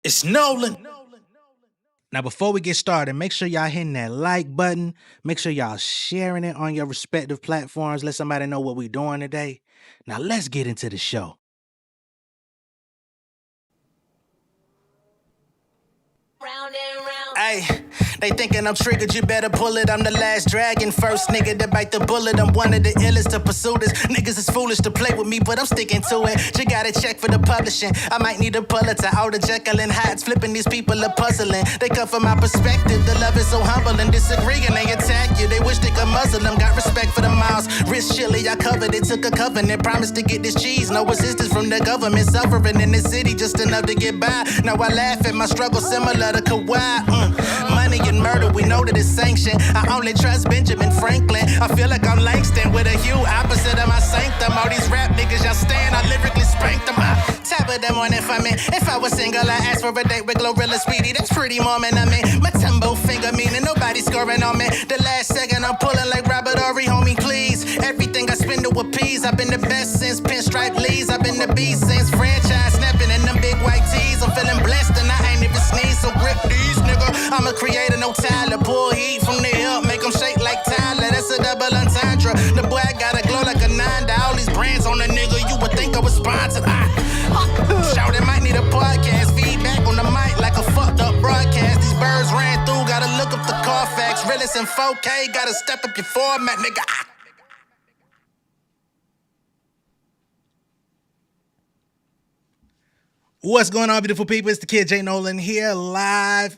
It's Nolan. Now, before we get started, make sure y'all hitting that like button. Make sure y'all sharing it on your respective platforms. Let somebody know what we're doing today. Now, let's get into the show. Hey, they thinking I'm triggered, you better pull it. I'm the last dragon, first nigga to bite the bullet. I'm one of the illest to pursue this. Niggas is foolish to play with me, but I'm sticking to it. You gotta check for the publishing. I might need a Pulitzer, all the Jekyll and Hydes. Flipping these people are puzzling. They come from my perspective. The love is so humble and disagreeing. They attack you. They wish they could muzzle them. Got respect for the miles. Wrist chilly, I covered it. Took a covenant. Promised to get this cheese. No assistance from the government. Suffering in the city just enough to get by. Now I laugh at my struggle similar to Kawhi. Money and murder, we know that it's sanctioned. I only trust Benjamin Franklin. I feel like I'm Langston with a hue opposite of my sanctum. All these rap niggas, y'all stand, I lyrically spank them. Top of the morning for me. If I was single, I asked for a date with Glorilla Speedy. That's pretty Mormon of me. My tumbo finger meaning nobody scoring on me. The last second I'm pulling like Robert Horry, homie, please. Everything I spend to appease. I've been the best since Pinstripe Lees. I've been the beast since franchise snapping in them big white tees. I'm feeling blessed and I ain't even sneeze, so grip these, nigga. I'm a creator, no Tyler. Pull heat from the hip, make them shake like Tyler. That's a double entendre. The boy gotta glow like a 9 to all these brands on the nigga. You would think I was sponsored. Shout it, might need a podcast. Feedback on the mic like a fucked up broadcast. These birds ran through, gotta look up the Carfax. Realest in 4K, gotta step up your format, nigga. What's going on, beautiful people? It's the kid J Nolan here, live.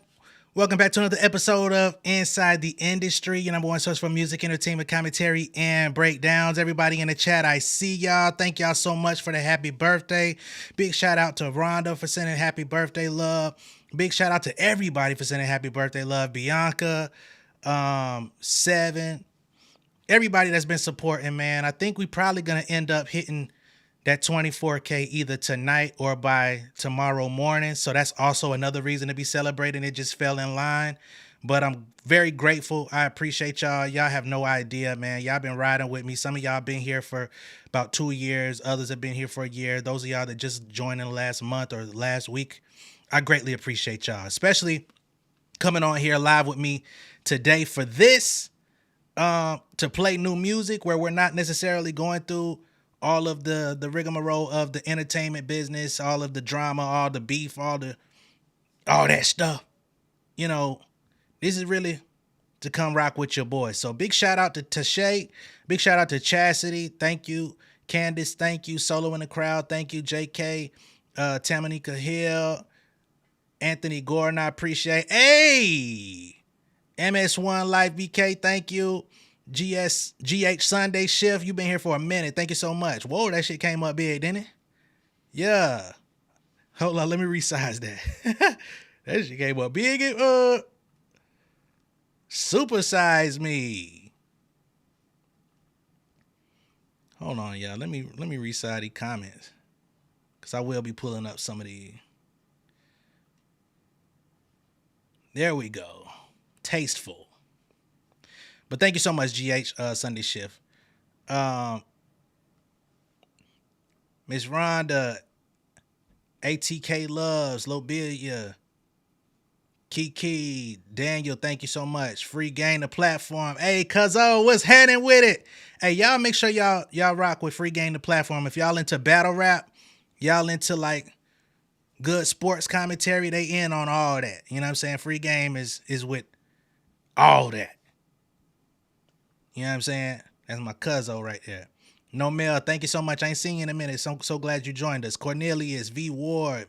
Welcome back to another episode of Inside the Industry, your number one source for music, entertainment, commentary, and breakdowns. Everybody in the chat, I see y'all. Thank y'all so much for the happy birthday. Big shout out to Rhonda for sending happy birthday love. Big shout out to everybody for sending happy birthday love. Bianca, Seven, everybody that's been supporting, man. I think we probably going to end up hitting that 24K either tonight or by tomorrow morning. So that's also another reason to be celebrating. It just fell in line. But I'm very grateful. I appreciate y'all. Y'all have no idea, man. Y'all been riding with me. Some of y'all been here for about 2 years. Others have been here for a year. Those of y'all that just joined in the last month or last week, I greatly appreciate y'all, especially coming on here live with me today for this, to play new music where we're not necessarily going through all of the rigmarole of the entertainment business, all of the drama, all the beef, all that stuff. You know, this is really to come rock with your boy. So big shout out to Tashay. Big shout out to Chastity. Thank you. Candace, thank you. Solo in the crowd. Thank you. JK, Tamanika Hill, Anthony Gordon, I appreciate. Hey, MS1 Life VK, thank you. GH Sunday Shift, you've been here for a minute. Thank you so much. Whoa, that shit came up big, didn't it? Yeah. Hold on, let me resize that. That shit came up big. Supersize me. Hold on, y'all. Let me resize the comments, because I will be pulling up some of the. There we go. Tasteful. But thank you so much, GH Sunday Shift. Miss Rhonda, ATK Loves, Lobelia, Kiki, Daniel, thank you so much. Free Game the platform. Hey, cuzzo, what's happening with it? Hey, y'all make sure y'all rock with Free Game the platform. If y'all into battle rap, y'all into like good sports commentary, they in on all that. You know what I'm saying? Free Game is with all that. You know what I'm saying? That's my cuzzo right there. No Mel, thank you so much. I ain't seen you in a minute. So glad you joined us. Cornelius, V Ward,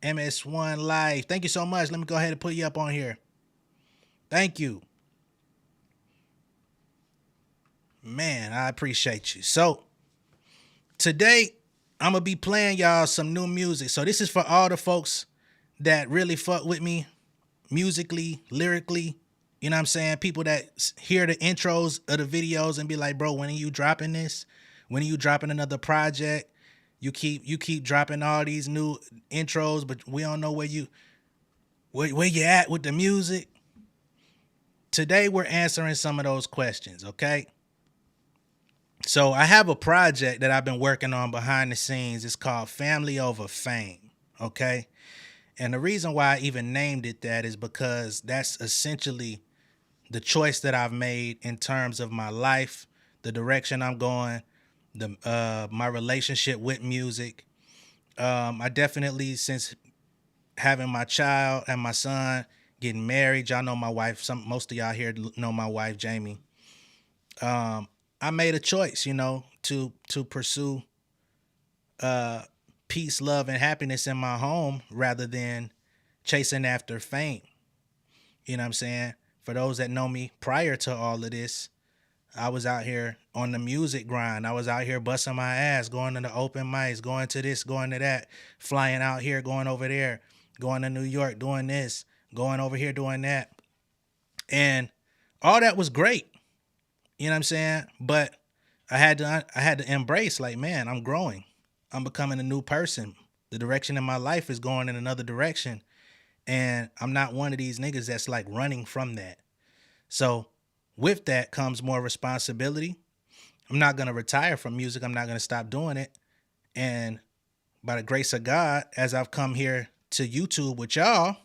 MS1 Life. Thank you so much. Let me go ahead and put you up on here. Thank you. Man, I appreciate you. So today I'm going to be playing y'all some new music. So this is for all the folks that really fuck with me musically, lyrically. You know what I'm saying? People that hear the intros of the videos and be like, bro, when are you dropping this? When are you dropping another project? You keep dropping all these new intros, but we don't know where you at with the music. Today we're answering some of those questions, okay? So I have a project that I've been working on behind the scenes. It's called Family Over Fame, okay? And the reason why I even named it that is because that's essentially the choice that I've made in terms of my life, the direction I'm going, my relationship with music. I definitely, since having my child and my son, getting married, y'all know my wife. Most of y'all here know my wife, Jamie. I made a choice, to pursue peace, love, and happiness in my home rather than chasing after fame. You know what I'm saying? For those that know me prior to all of this, I was out here on the music grind. I was out here busting my ass, going to the open mics, going to this, going to that, flying out here, going over there, going to New York, doing this, going over here, doing that. And all that was great. You know what I'm saying? But I had to embrace, like, man, I'm growing. I'm becoming a new person. The direction in my life is going in another direction. And I'm not one of these niggas that's like running from that. So with that comes more responsibility. I'm not going to retire from music. I'm not going to stop doing it. And by the grace of God, as I've come here to YouTube with y'all,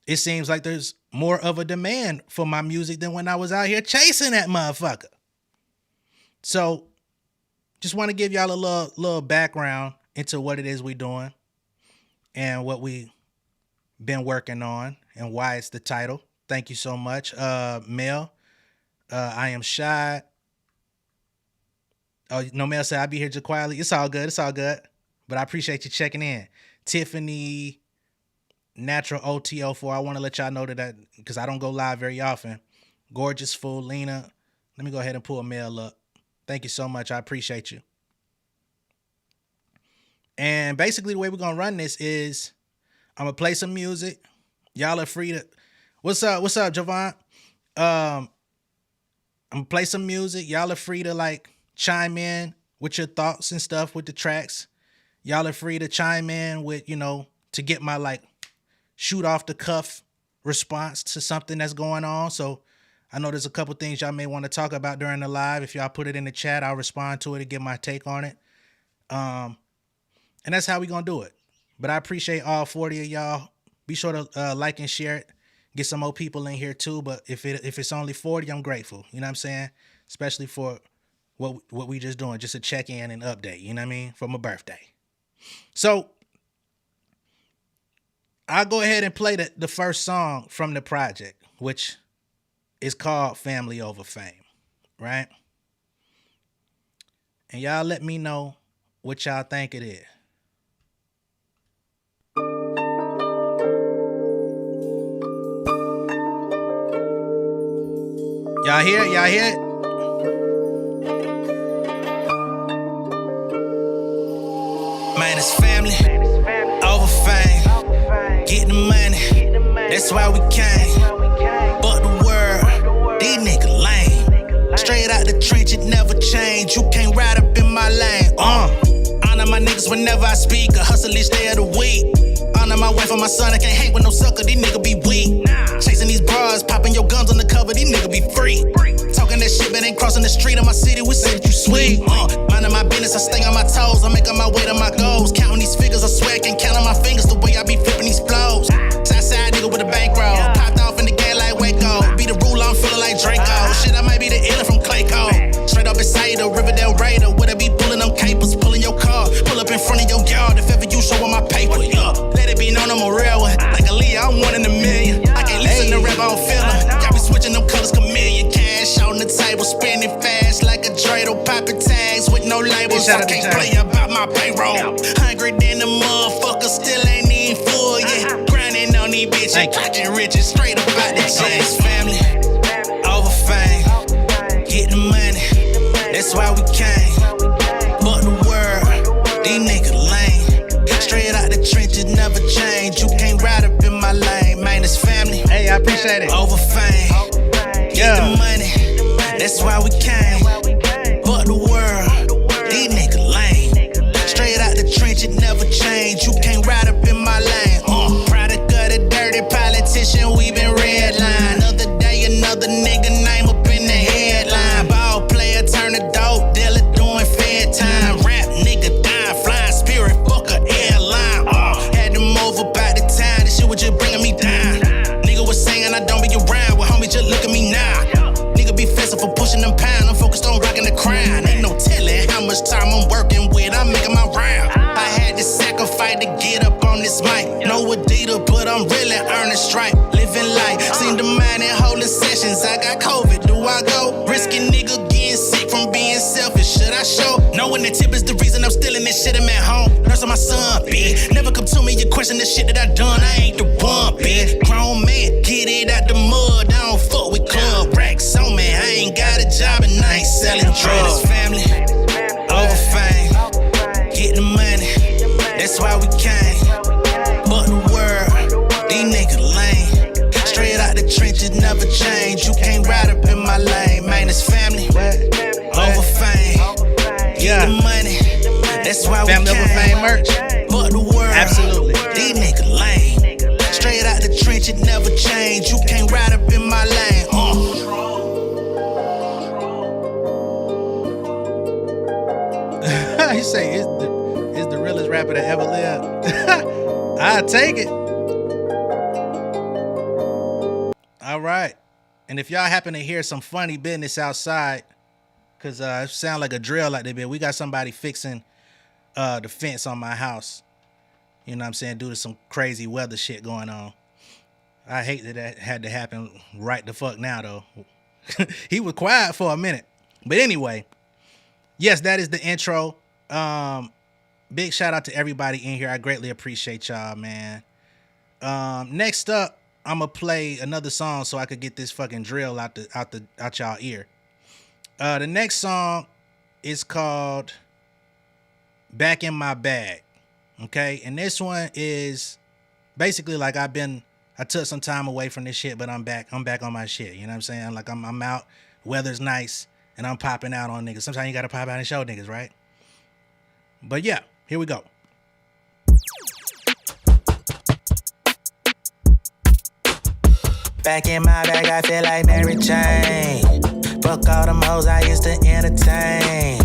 it seems like there's more of a demand for my music than when I was out here chasing that motherfucker. So just want to give y'all a little background into what it is we doing and what we been working on and why it's the title. Thank you so much. Mel, I am shy. Oh, no, Mel said I'll be here just quietly. It's all good. It's all good. But I appreciate you checking in. Tiffany, Natural OT04. I want to let y'all know that because I don't go live very often. Gorgeous Fool, Lena. Let me go ahead and pull a mail up. Thank you so much. I appreciate you. And basically the way we're going to run this is I'm going to play some music. Y'all are free to... What's up, Javon? I'm going to play some music. Y'all are free to like chime in with your thoughts and stuff with the tracks. Y'all are free to chime in with, to get my like shoot off the cuff response to something that's going on. So I know there's a couple things y'all may want to talk about during the live. If y'all put it in the chat, I'll respond to it and give my take on it. And that's how we going to do it. But I appreciate all 40 of y'all. Be sure to like and share it. Get some more people in here too. But if it's only 40, I'm grateful. You know what I'm saying? Especially for what we just doing, just a check-in and update. You know what I mean? For my birthday. So I'll go ahead and play the first song from the project, which is called Family Over Fame, right? And y'all let me know what y'all think it is. Y'all hear it? Y'all hear it? Man, it's family over fame. Get the money, that's why we came. But the world, these niggas lame. Straight out the trench, it never change. You can't ride up in my lane. Honor my niggas whenever I speak. A hustle each day of the week. Honor my wife and my son, I can't hang with no sucker. These niggas be weak. Chasing these bras, popping your guns on the cover. These niggas be free. Talking that shit, but ain't crossing the street of my city. We say that you sweet. Minding my business, I stay on my toes. I'm making my way to my goals. Counting these figures, I swear I can't count on my fingers the way I be flipping these flows. Southside nigga with a bankroll. Popped off in the game like Waco. Be the ruler, I'm feeling like Draco. Shit, I might be the illin' from Clayco. Straight up inside the Riverdale Raider. Would I be pulling them capers, pulling your car? Pull up in front of your yard if ever you show on my paper. Let it be known I'm a real one. Like a Leah, I'm one in a million. I can't listen to rap, I don't feel it. Y'all be switching them colors, chameleon. Cash on the table, spinning fast like a dreidel. Popping tags with no labels. I can't play about my payroll. Hungry than the motherfucker, still ain't even full yet. Grinding on these bitches, catching riches straight up out the chest. Family over fame, get the money, that's why we came. But the world, these niggas lame. Straight out the trenches, never change. You can't ride up in my lane, man. It's family. Hey, I appreciate it. Over fame, get the money, that's why we came. But the world, these niggas lame. Straight out the trenches, never change. You can't ride up in my lane. Product of the dirty politician, we been redline. Another day, another nigga name up in the headline. Ball player, turn a dope dealer, doing fair time. Rap nigga dying, flying spirit, fuck a airline. Had the up on this mic. No Adidas, but I'm really earning stripe. Living life, seen the mind and holding sessions. I got COVID, do I go? Risking nigga getting sick from being selfish. Should I show? Knowing that tip is the reason I'm stealing this shit. I'm at home, nursing my son, bitch. Never come to me, you question the shit that I done. I ain't the one, bitch. Grown man, get it out the mud. I don't fuck with club racks on me. I ain't got a job and I ain't selling drugs. Family, over fame, get the money. That's why we came. But the world, these niggas lame. Straight out the trenches, never change. You can't ride up in my lane. Man, it's family, over fame, get the money. That's why we came. Family over fame merch. But the world, absolutely. These niggas lame. Straight out the trenches, never change. You can't ride up in my lane. He say it's the realest rapper that ever lived. I'll take it. All right. And if y'all happen to hear some funny business outside, because it sound like a drill like they been, we got somebody fixing the fence on my house. You know what I'm saying? Due to some crazy weather shit going on. I hate that had to happen right the fuck now, though. He was quiet for a minute. But anyway, yes, that is the intro. Big shout out to everybody in here. I greatly appreciate y'all, man. Next up, I'm gonna play another song so I could get this fucking drill out y'all ear. The next song is called Back in My Bag. Okay, and this one is basically like I took some time away from this shit, but I'm back on my shit. You know what I'm saying? Like I'm out, weather's nice, and I'm popping out on niggas. Sometimes you gotta pop out and show niggas, right? But yeah, here we go. Back in my bag, I feel like Mary Jane. Fuck all them hoes I used to entertain.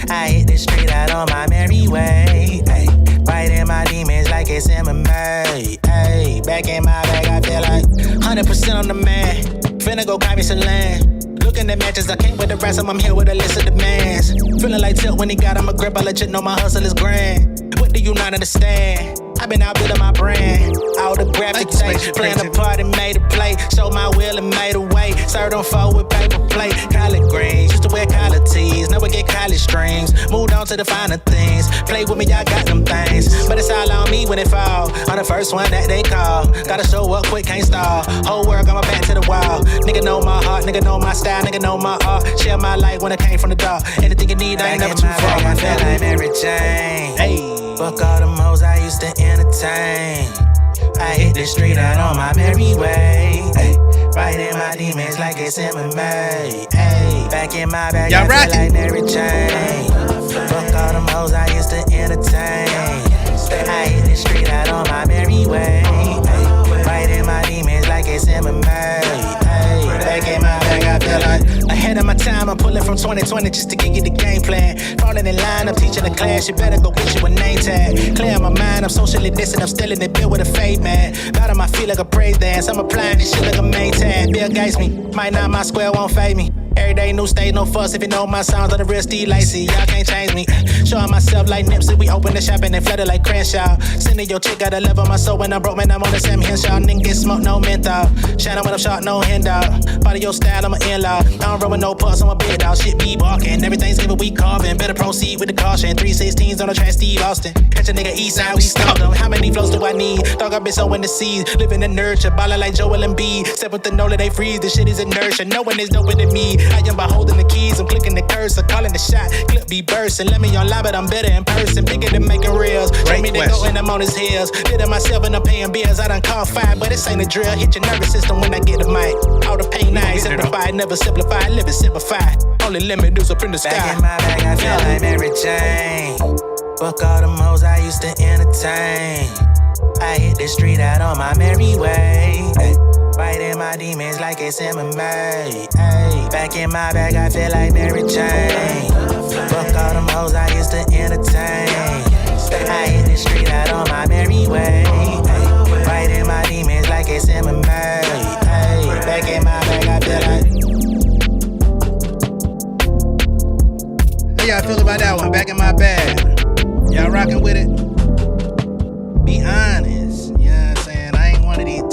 I hit the street out on my merry way. Ay, fighting my demons like it's MMA. Ay, back in my bag, I feel like 100% on the man. Finna go buy me some land. Looking at matches, I can't with the rest of them. I'm here with a list of demands. Feeling like Tilt when he got him a grip. I legit know my hustle is grand. What do you not understand? I've been out building my brand. All the graphic tape, playing the part and made a play. Showed my will and made a way. Served on four with paper plate. Collard greens, used to wear collar tees. Now we get college strings. Moved on to the finer things. Play with me, I got them things. But it's all on me when it fall. On the first one that they call. Gotta show up quick, can't stall. Whole world got my back to the wall. Nigga know my heart, nigga know my style, nigga know my art. Share my life when it came from the dark. Anything you need, I ain't never too far. I feel like Mary Jane. Hey. Fuck all them hoes I used to entertain. I hit the street out on my merry way. Ay, fighting my demons like it's MMA. Ay, back in my bag, y'all I feel like Mary Jane. Fuck all them hoes I used to entertain. I hit the street out on my merry way. Ay, fighting my demons like it's MMA. Ay, back in my bag, I feel like ahead of my time. I'm pulling from 2020 just to give you the game plan. Falling in line, I'm teaching a class. You better go get you a name tag. Clear my mind, I'm socially distant. I'm still in the bill with a fade man. Got on my feet like a praise dance. I'm applying this shit like a main tag. Bill Gates me, might not my square won't fade me. Every day, new state, no fuss. If you know my sounds, on the real Steve Lacy. Y'all can't change me. Showing myself like Nipsey. We open the shop and they flooded like Crenshaw. Sending your chick, got a level my soul when I'm broke, man. I'm on the same Henshaw. Nigga get smoked, no menthol. Shining when I'm short, no handout. Body your style, I'm an in-law. I don't run with no pulse, I'm a big dog. Shit be barking. Everything's given, we carving. Better proceed with the caution. 316s on the track, Steve Austin. Catch a nigga east side, we stalk them. How many flows do I need? Dog, I've been so in the seas. Living in nurture, ballin' like Joel Embiid. Step with the Nolan, they freeze. This shit is inertia. No one is doper than me. I am by holding the keys, I'm clicking the cursor, calling the shot, clip be bursting. Let me on live, but I'm better in person, bigger than making reels. Show me to go and I'm on his heels. Did it myself and I'm paying bills. I done call five, but this ain't a drill. Hit your nervous system when I get the mic. All the pain I ain't simplified, never simplified, live it simplified. Only limit is up in the sky. Back in my bag, I feel like Mary Jane. Fuck all them hoes I used to entertain. I hit the street out on my merry way. Ay, fighting my demons like it's MMA. Ay, back in my bag, I feel like Mary Jane. Fuck all them hoes I used to entertain. I hit the street out on my merry way. Ay, fighting my demons like it's MMA. Ay, back in my bag, I feel like. How y'all feel about that one? Back in my bag. Y'all rocking with it? Be honest.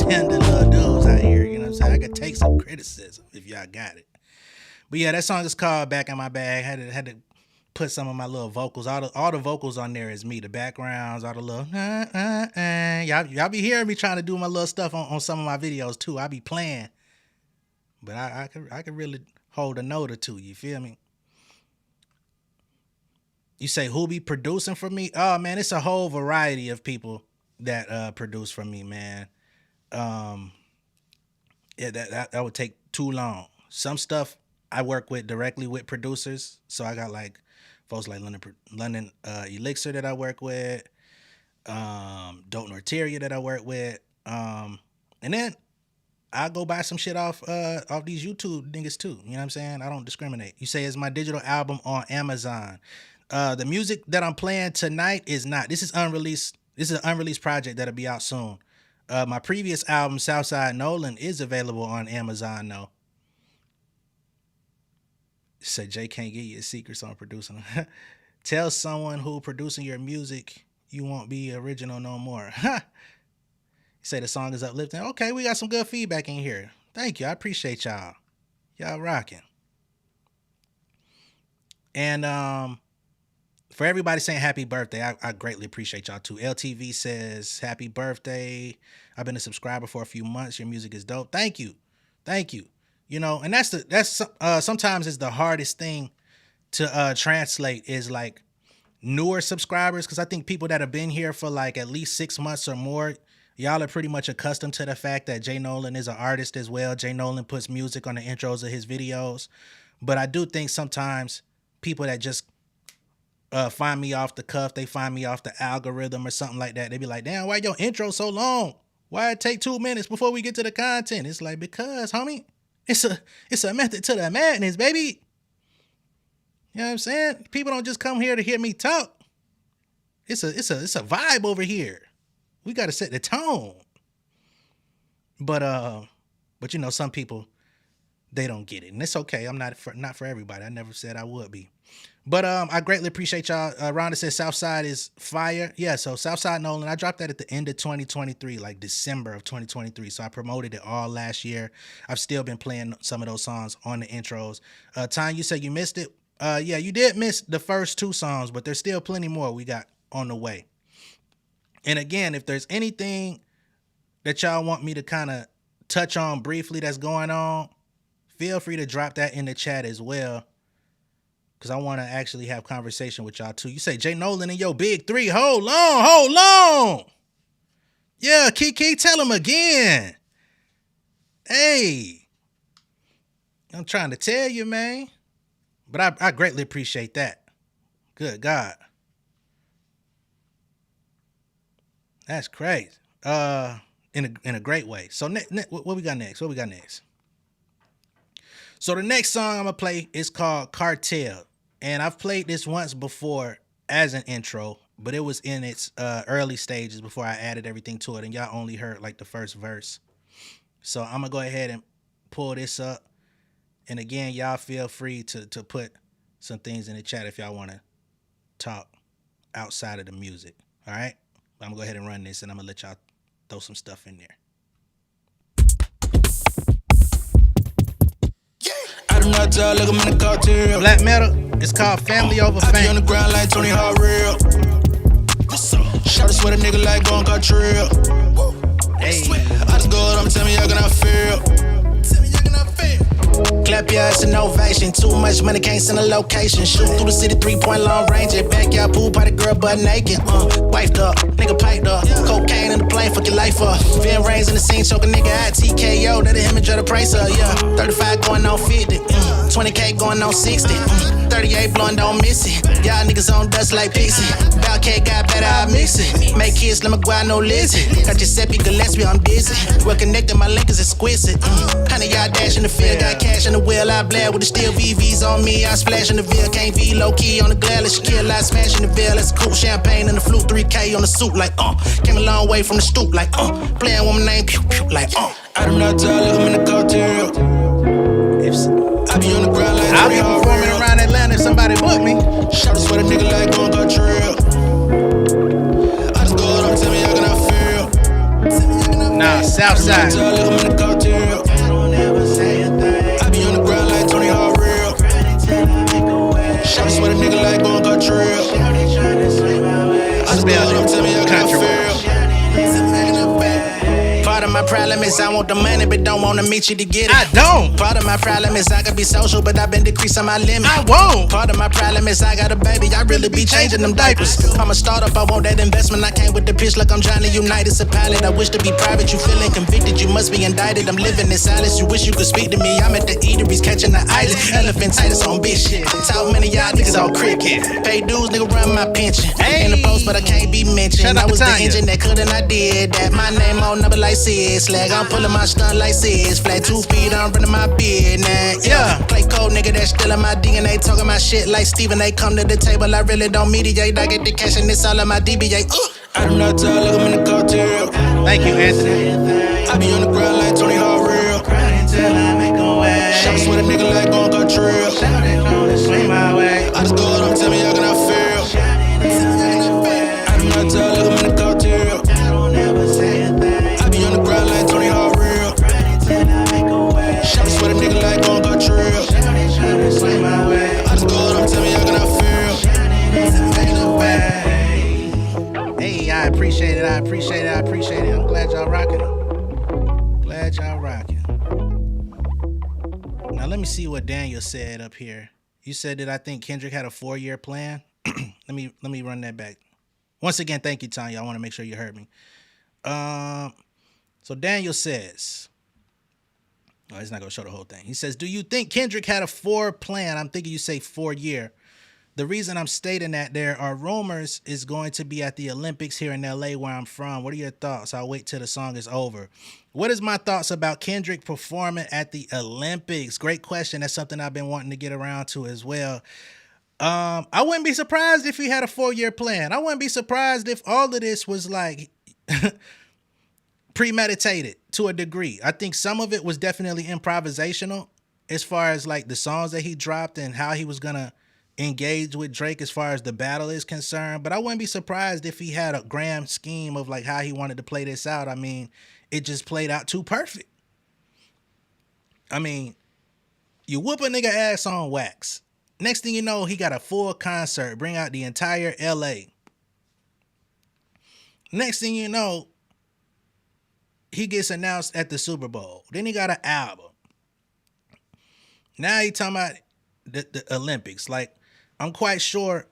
them the little dudes out here. You know what I'm saying? I could take some criticism if y'all got it. But yeah, that song is called "Back in My Bag." Had to put some of my little vocals. All the vocals on there is me. The backgrounds, all the little y'all be hearing me trying to do my little stuff on some of my videos too. I be playing, but I could really hold a note or two. You feel me? You say who be producing for me? Oh man, it's a whole variety of people that produce for me, man. Yeah, that would take too long. Some stuff I work with directly with producers, so I got like folks like London Elixir that I work with, Dope Norteria that I work with, and then I go buy some shit off these YouTube niggas too. You know what I'm saying? I don't discriminate. You say it's my digital album on Amazon. The music that I'm playing tonight is not. This is unreleased. This is an unreleased project that'll be out soon. My previous album, Southside Nolan, is available on Amazon though. Say Jay can't give you secrets on producing. Tell someone who producing your music you won't be original no more. Say the song is uplifting. Okay, we got some good feedback in here. Thank you. I appreciate y'all. Y'all rocking. And for everybody saying happy birthday, I greatly appreciate y'all too. LTV says happy birthday. I've been a subscriber for a few months. Your music is dope. Thank you. Thank you. You know, and that's sometimes it's the hardest thing to translate is like newer subscribers, because I think people that have been here for like at least 6 months or more, y'all are pretty much accustomed to the fact that J Nolan is an artist as well. J Nolan puts music on the intros of his videos. But I do think sometimes people that just find me off the cuff, they find me off the algorithm or something like that, they be like, damn, why your intro so long? Why it take 2 minutes before we get to the content? It's like, because, homie, it's a method to the madness, baby. You know what I'm saying? People don't just come here to hear me talk. It's a vibe over here. We got to set the tone. But you know, some people, they don't get it, and it's okay. I'm not for everybody. I never said I would be. But I greatly appreciate y'all. Rhonda says Southside is fire. Yeah, so Southside Nolan, I dropped that at the end of 2023, like December of 2023. So I promoted it all last year. I've still been playing some of those songs on the intros. Time, you said you missed it. Yeah, you did miss the first 2 songs, but there's still plenty more we got on the way. And again, if there's anything that y'all want me to kind of touch on briefly that's going on, feel free to drop that in the chat as well, because I want to actually have conversation with y'all too. You say J Nolan and your big 3. Hold on. Yeah, Kiki, tell him again. Hey, I'm trying to tell you, man. But I greatly appreciate that. Good God. That's crazy. In a great way. So what we got next? So the next song I'm gonna play is called Cartel, and I've played this once before as an intro, but it was in its early stages before I added everything to it, and y'all only heard like the first verse. So I'm gonna go ahead and pull this up, and again, y'all feel free to put some things in the chat if y'all want to talk outside of the music. All right, I'm gonna go ahead and run this, and I'm gonna let y'all throw some stuff in there. Not tell, look, I'm in the cartel. Black metal, it's called Family Over Fame. I be on the ground like Tony Hawk real. Shout to sweat a nigga like going Cartel. Hey. I just go up, I'm telling me how can I feel. Clap your ass in ovation. Too much money, can't send a location. Shoot through the city, 3-point long range. Backyard pool party, girl butt naked. Wifed up, nigga piped up. Cocaine in the plane, fuck your life up. Vin Rains in the scene, choke a nigga out. TKO, that him and the price up, yeah. 35 going on 50. 20K going on 60. 38 blowing, don't miss it. Y'all niggas on dust like Pixie. Bout K got better, I mix it. Make kids, let me go out, no Lizzie. Got Giuseppe Gillespie, I'm dizzy. Well connected, my link is exquisite. 100 y'all dash in the field, got cash in the wheel, I blare with the steel VVs on me. I splash in the veil, can't be low key on the glare. Let kill, I smash in the veil. Let's cool champagne in the flute, 3K on the suit, like Came a long way from the stoop, like Playing with my name, pew, pew, like I do not tell, look, I'm in the cartel. I be on the ground like I'll be performing around Atlanta if somebody book me. Shout to sweat a nigga like going Cartel. I just go up, tell me how can I feel. Nah, Southside. Tell look, I'm in the cartel. I don't ever say a thing. I be on the ground like Tony Hawk real. Grinding till I make a way. Shout sweat a nigga like going Cartel. Shawty tryna swing my way. I just call them, tell me how can I feel. Shawty needs a man to pay. Part of my problem is I want the money, but don't wanna meet you to get it. I don't. Part of my problem is I could be social, but I've been decreasing my limit. I won't. Part of my problem is I got a baby, I really be changing them diapers. I'm a startup, I want that investment. I came with the pitch like I'm Johnny Unitas, a pilot. I wish to be private, you feeling convicted, you must be indicted. I'm living in silence, you wish you could speak to me. I'm at the eateries catching the islands, elephantitis on bitch shit. Talk many y'all niggas all cricket. Pay dues, nigga run my pension. In the post, but I can't be mentioned. Shout out I was to the Tanya. engine that could and I did that. My name on number like Sid Slag. I'm pulling my stunt like Sid. Flat 2 feet, I'm running my beard now. Yeah. Play cold, nigga, that's still in my DNA. Talking my shit like Steven. They come to the table, I really don't mediate. I get the cash and it's all in my DBA. I do not tell look, I'm in the cartel. Thank you, Anthony. I be on the ground like Tony Hawk real. Grinding till I make a way. Shout sweat a nigga like going Cartel. Shawty tryna swing my way. I just call them, tell me how can I feel. Shawty needs a man to pay. I do not tell look, I'm in the cartel. I don't ever say a thing. I be on the ground like Tony Hawk real. Grinding till I make a way. Shout sweat a nigga like going Cartel. Shawty tryna swing my way. I just call them, tell me how can I feel. Shawty needs a man to pay. Hey, I appreciate it. I appreciate it. I appreciate it. I'm glad y'all rocking it. Glad y'all rocking. Now let me see what Daniel said up here. You said that I think Kendrick had a 4-year plan. let me run that back. Once again, thank you, Tanya. I want to make sure you heard me. So Daniel says, oh, he's not gonna show the whole thing. He says, do you think Kendrick had a 4 plan? I'm thinking you say 4-year. The reason I'm stating that there are rumors is going to be at the Olympics here in LA where I'm from. What are your thoughts? I'll wait till the song is over. What is my thoughts about Kendrick performing at the Olympics? Great question. That's something I've been wanting to get around to as well. I wouldn't be surprised if he had a 4-year plan. I wouldn't be surprised if all of this was like premeditated to a degree. I think some of it was definitely improvisational as far as like the songs that he dropped and how he was gonna engage with Drake as far as the battle is concerned. But I wouldn't be surprised if he had a grand scheme of like how he wanted to play this out. I mean, it just played out too perfect. I mean, you whoop a nigga ass on wax. Next thing you know, he got a full concert, bring out the entire LA. Next thing you know, he gets announced at the Super Bowl. Then he got an album. Now he talking about the Olympics. Like, I'm quite sure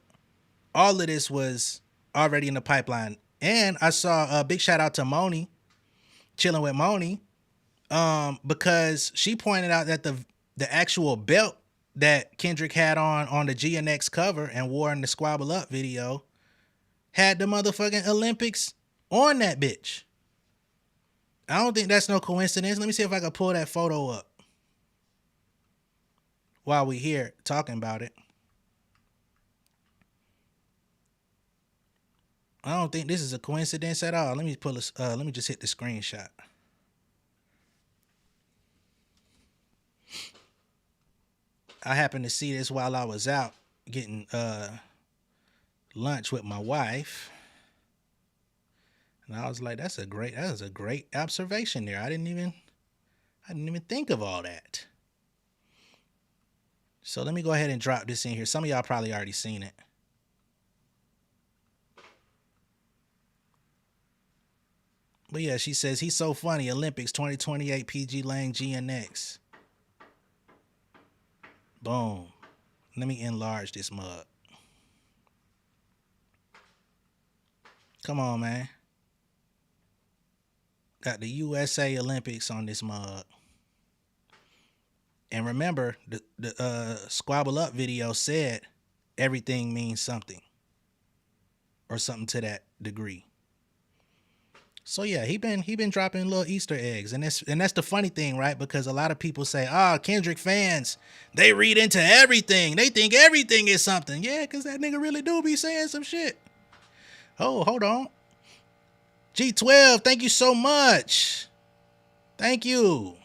all of this was already in the pipeline. And I saw a big shout out to Moni, chilling with Moni, because she pointed out that the actual belt that Kendrick had on the GNX cover and wore in the Squabble Up video had the motherfucking Olympics on that bitch. I don't think that's no coincidence. Let me see if I can pull that photo up while we here talking about it. I don't think this is a coincidence at all. Let me pull this. Let me just hit the screenshot. I happened to see this while I was out getting lunch with my wife, and I was like, that was a great observation there. I didn't even think of all that. So let me go ahead and drop this in here. Some of y'all probably already seen it. But yeah, she says, he's so funny. Olympics 2028 PG Lang GNX. Boom. Let me enlarge this mug. Come on, man. Got the USA Olympics on this mug. And remember, the Squabble Up video said everything means something. Or something to that degree. So yeah, he been dropping little Easter eggs, and that's the funny thing, right? Because a lot of people say, Kendrick fans, they read into everything. They think everything is something. Yeah, because that nigga really do be saying some shit. Oh, hold on. G12, thank you so much. Thank you.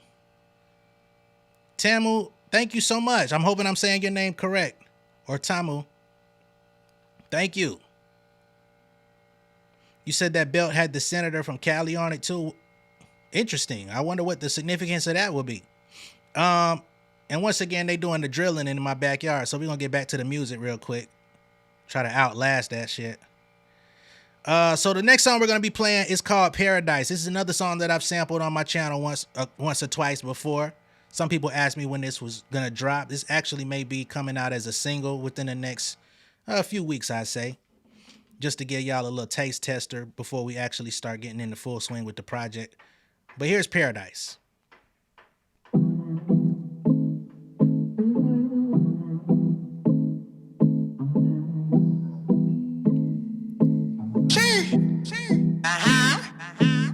Tamu, thank you so much. I'm hoping I'm saying your name correct. Or Tamu. Thank you. You said that belt had the senator from Cali on it too. Interesting. I wonder what the significance of that will be. And once again, they doing the drilling in my backyard. So we're going to get back to the music real quick. Try to outlast that shit. So the next song we're going to be playing is called Paradise. This is another song that I've sampled on my channel once or twice before. Some people asked me when this was going to drop. This actually may be coming out as a single within the next few weeks, I'd say. Just to give y'all a little taste tester before we actually start getting into full swing with the project. But here's Paradise.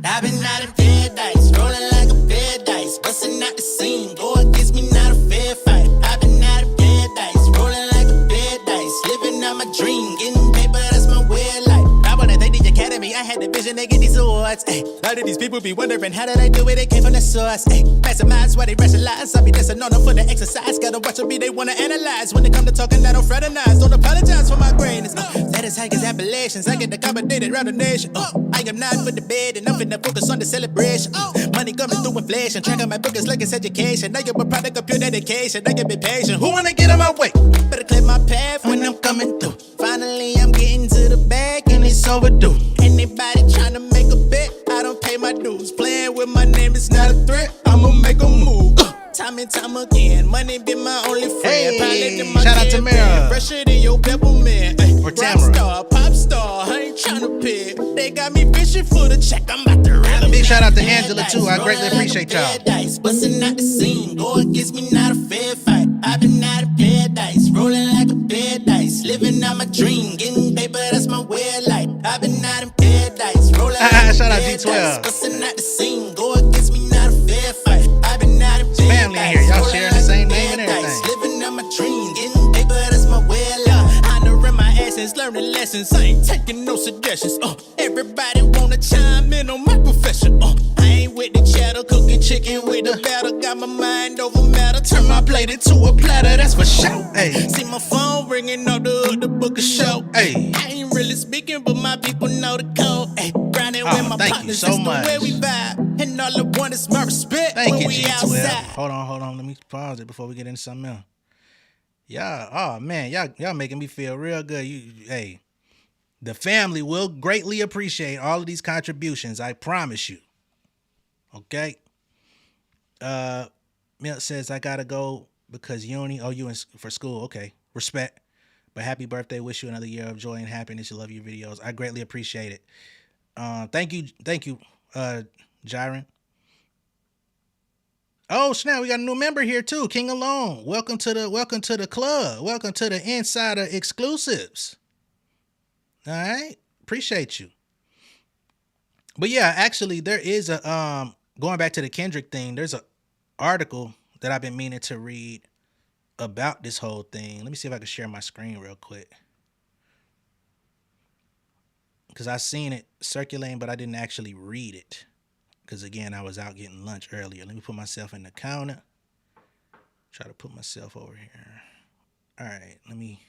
I've been out in paradise, rolling like a bed dice, busting out the scene, go against me, not a fair fight. I've been out in paradise, rolling like a bed dice, living out my dream, getting paper, that's my way of life. I wanna thank the Academy, I had the vision to get these awards. A lot of these people be wondering how did I do it, it came from the source. Maximize why they rationalize, I be listening on them for the exercise. Gotta watch me, they wanna analyze. When it come to talking, I don't fraternize, don't apologize for my greatness. That is high as appellations, I get accommodated around the nation. I am not for the bed and I'm finna focus on the celebration. Money coming through inflation, tracking my book is like it's education. Now you're a product of pure dedication, I can be patient. Who wanna get in my way? Better clear my path when I'm coming through. Finally I'm getting to the bag and it's overdue. Anybody tryna make a bet, I don't pay my dues. Playing with my name is not a threat, I'ma make a move. Time and time again, money be my only friend. Hey, shout out to Mara. Fresher than your peppermint. Or Tamara. Star, pop star, I ain't tryna pick. They got me fishing for the check, I'm about to run. Big shout out to Angela too, I greatly appreciate y'all. Busting out the scene, go against me, not a fair fight. I've been out of paradise, rolling like a bed dice, living out my dream, getting paper, that's my way of life. I've been out in paradise, rolling like a shout out bed G12. dice, busting out the scene, go against me, not a fair fight. I've been out in paradise, family in here, y'all sharing the same name and everything. living out my dream, getting paper, that's my way of life. Honoring my essence, learning lessons, I ain't taking no suggestions. Everybody wanna chime in on my profession. I ain't with the chatter, cooking chicken with the batter. Got my mind over matter, turn my plate into a platter, that's for sure. Hey. See my phone ringing off the hood, the book a show. Hey. I ain't really speaking, but my people know the code. Hey, grinding with my thank you partners, so that's much. the way we vibe. And all I want is my respect Thank when you, we G12. outside. Hold on. Let me pause it before we get into something else. Y'all, oh man, y'all making me feel real good. Hey, the family will greatly appreciate all of these contributions. I promise you. Okay. Milk says I gotta go because uni. Oh, you in for school? Okay, respect. But happy birthday! Wish you another year of joy and happiness. You love your videos. I greatly appreciate it. Thank you, Jiren. Oh snap! We got a new member here too, King Alone. Welcome to the club. Welcome to the Insider Exclusives. All right, appreciate you. But yeah, actually, there is a going back to the Kendrick thing. There's an article that I've been meaning to read about this whole thing. Let me see if I can share my screen real quick. Because I seen it circulating, but I didn't actually read it. Because again, I was out getting lunch earlier. Let me put myself in the counter. Try to put myself over here. All right, let me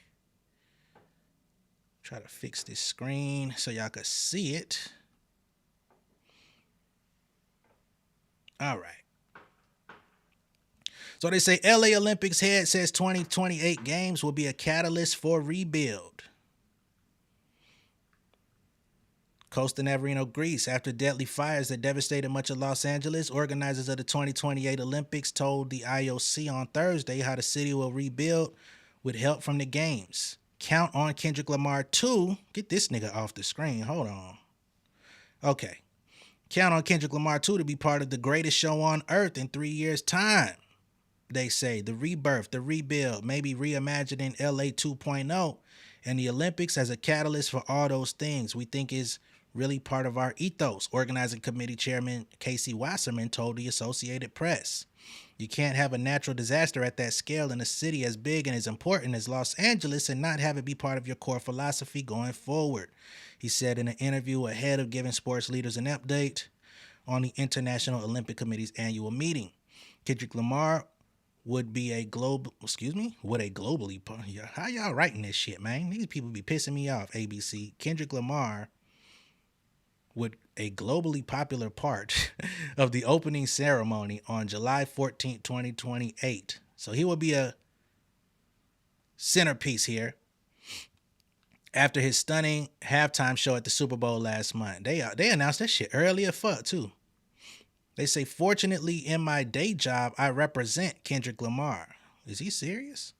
try to fix this screen so y'all can see it. All right. So they say LA Olympics head says 2028 games will be a catalyst for rebuild. Costa Navarino, Greece. After deadly fires that devastated much of Los Angeles, organizers of the 2028 Olympics told the IOC on Thursday how the city will rebuild with help from the games. Count on Kendrick Lamar 2. Get this nigga off the screen. Hold on. Okay. Count on Kendrick Lamar 2 to be part of the greatest show on earth in 3 years' time. They say the rebirth, the rebuild, maybe reimagining LA 2.0 and the Olympics as a catalyst for all those things we think is really part of our ethos, organizing committee chairman Casey Wasserman told the Associated Press. You can't have a natural disaster at that scale in a city as big and as important as Los Angeles and not have it be part of your core philosophy going forward, he said in an interview ahead of giving sports leaders an update on the International Olympic Committee's annual meeting. Kendrick Lamar would be a globally, how y'all writing this shit, man? These people be pissing me off, ABC. Kendrick Lamar with a globally popular part of the opening ceremony on July 14th, 2028. So he will be a centerpiece here after his stunning halftime show at the Super Bowl last month. They announced that shit early as fuck too. They say, fortunately, in my day job, I represent Kendrick Lamar. Is he serious?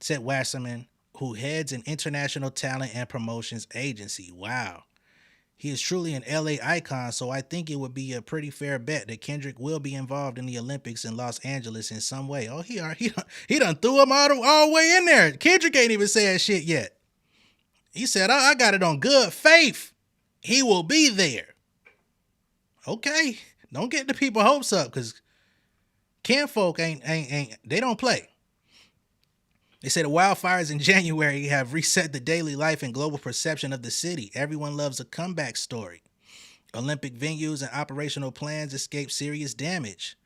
Said Wasserman, who heads an international talent and promotions agency. Wow. He is truly an LA icon, so I think it would be a pretty fair bet that Kendrick will be involved in the Olympics in Los Angeles in some way. Oh, he done threw him all the way in there. Kendrick ain't even said shit yet. He said, I got it on good faith. He will be there. Okay. Don't get the people hopes up, because kinfolk ain't they don't play. They say the wildfires in January have reset the daily life and global perception of the city. Everyone loves a comeback story. Olympic venues and operational plans escape serious damage.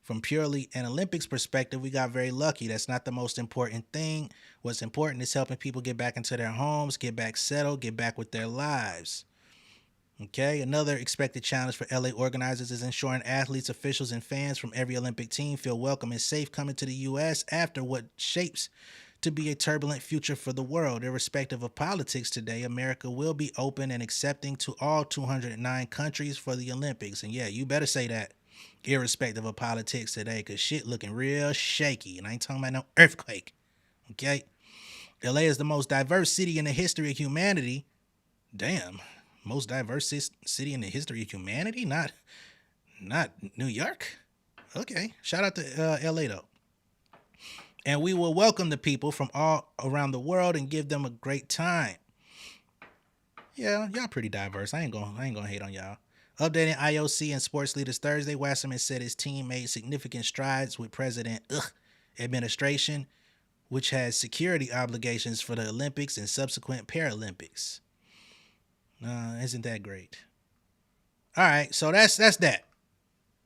From purely an Olympics perspective, we got very lucky. That's not the most important thing. What's important is helping people get back into their homes, get back settled, get back with their lives. Okay, another expected challenge for LA organizers is ensuring athletes, officials, and fans from every Olympic team feel welcome and safe coming to the U.S. after what shapes to be a turbulent future for the world. Irrespective of politics today, America will be open and accepting to all 209 countries for the Olympics. And yeah, you better say that, irrespective of politics today, because shit looking real shaky. And I ain't talking about no earthquake. Okay? LA is the most diverse city in the history of humanity. Damn. Most diverse city in the history of humanity? Not New York? Okay. Shout out to LA though. And we will welcome the people from all around the world and give them a great time. Yeah, y'all pretty diverse. I ain't gonna hate on y'all. Updating IOC and sports leaders Thursday, Wasserman said his team made significant strides with President administration, which has security obligations for the Olympics and subsequent Paralympics. Isn't that great? All right, so that's that.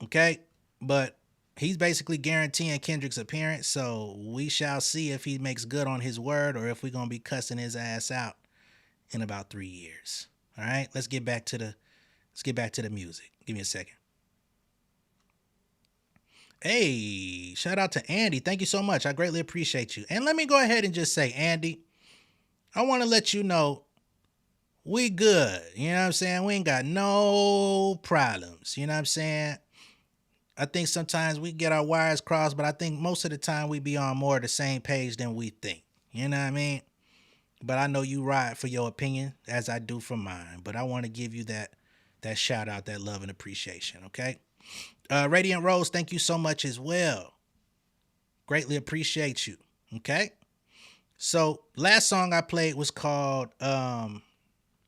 Okay, but he's basically guaranteeing Kendrick's appearance, so we shall see if he makes good on his word or if we're gonna be cussing his ass out in about 3 years. All right, let's get back to the music. Give me a second. Hey, shout out to Andy. Thank you so much. I greatly appreciate you. And let me go ahead and just say, Andy, I want to let you know we good. You know what I'm saying? We ain't got no problems. You know what I'm saying? I think sometimes we get our wires crossed, but I think most of the time we be on more of the same page than we think. You know what I mean? But I know you ride for your opinion as I do for mine. But I want to give you that shout out, that love and appreciation, okay? Radiant Rose, thank you so much as well. Greatly appreciate you, okay? So last song I played was called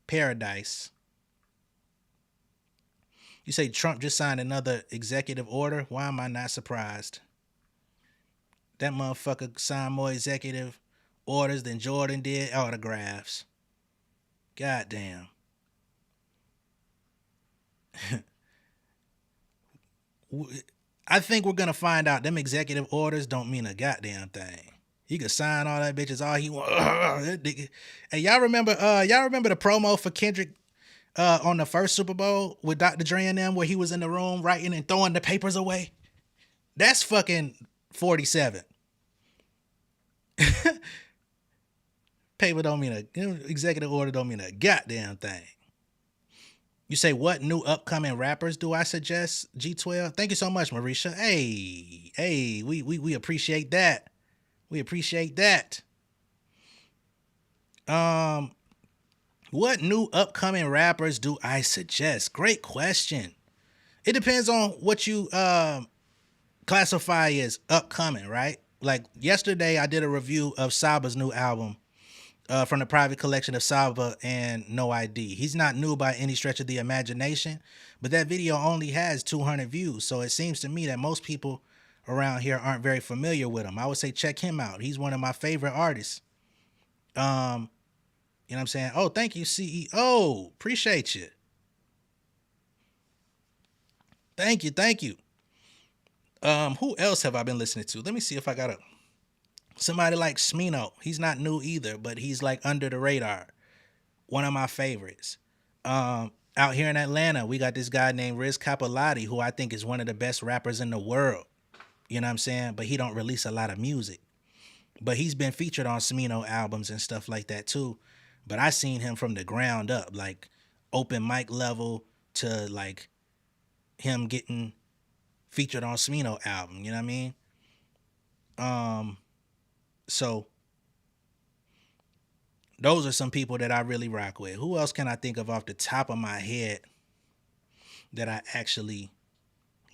Paradise. You say Trump just signed another executive order. Why am I not surprised? That motherfucker signed more executive orders than Jordan did autographs. Goddamn. I think we're gonna find out them executive orders don't mean a goddamn thing. He could sign all that bitches all he want. Hey, y'all remember the promo for Kendrick on the first Super Bowl with Dr. Dre and them, where he was in the room writing and throwing the papers away? That's fucking 47. Paper don't mean executive order don't mean a goddamn thing. You say, what new upcoming rappers do I suggest, G12? Thank you so much, Marisha. Hey, we appreciate that. We appreciate that. What new upcoming rappers do I suggest? Great question. It depends on what you classify as upcoming, right? Like yesterday, I did a review of Saba's new album from the private collection of Saba and No ID. He's not new by any stretch of the imagination, but that video only has 200 views. So it seems to me that most people around here aren't very familiar with him. I would say check him out. He's one of my favorite artists. You know what I'm saying? Oh, thank you, CEO. Appreciate you. Thank you. Who else have I been listening to? Let me see if I got somebody like Smino. He's not new either, but he's like under the radar. One of my favorites. out here in Atlanta, we got this guy named Riz Capilati, who I think is one of the best rappers in the world. You know what I'm saying? But he don't release a lot of music. But he's been featured on Smino albums and stuff like that too. But I seen him from the ground up, like open mic level to like him getting featured on Smino album. You know what I mean? So those are some people that I really rock with. Who else can I think of off the top of my head that I actually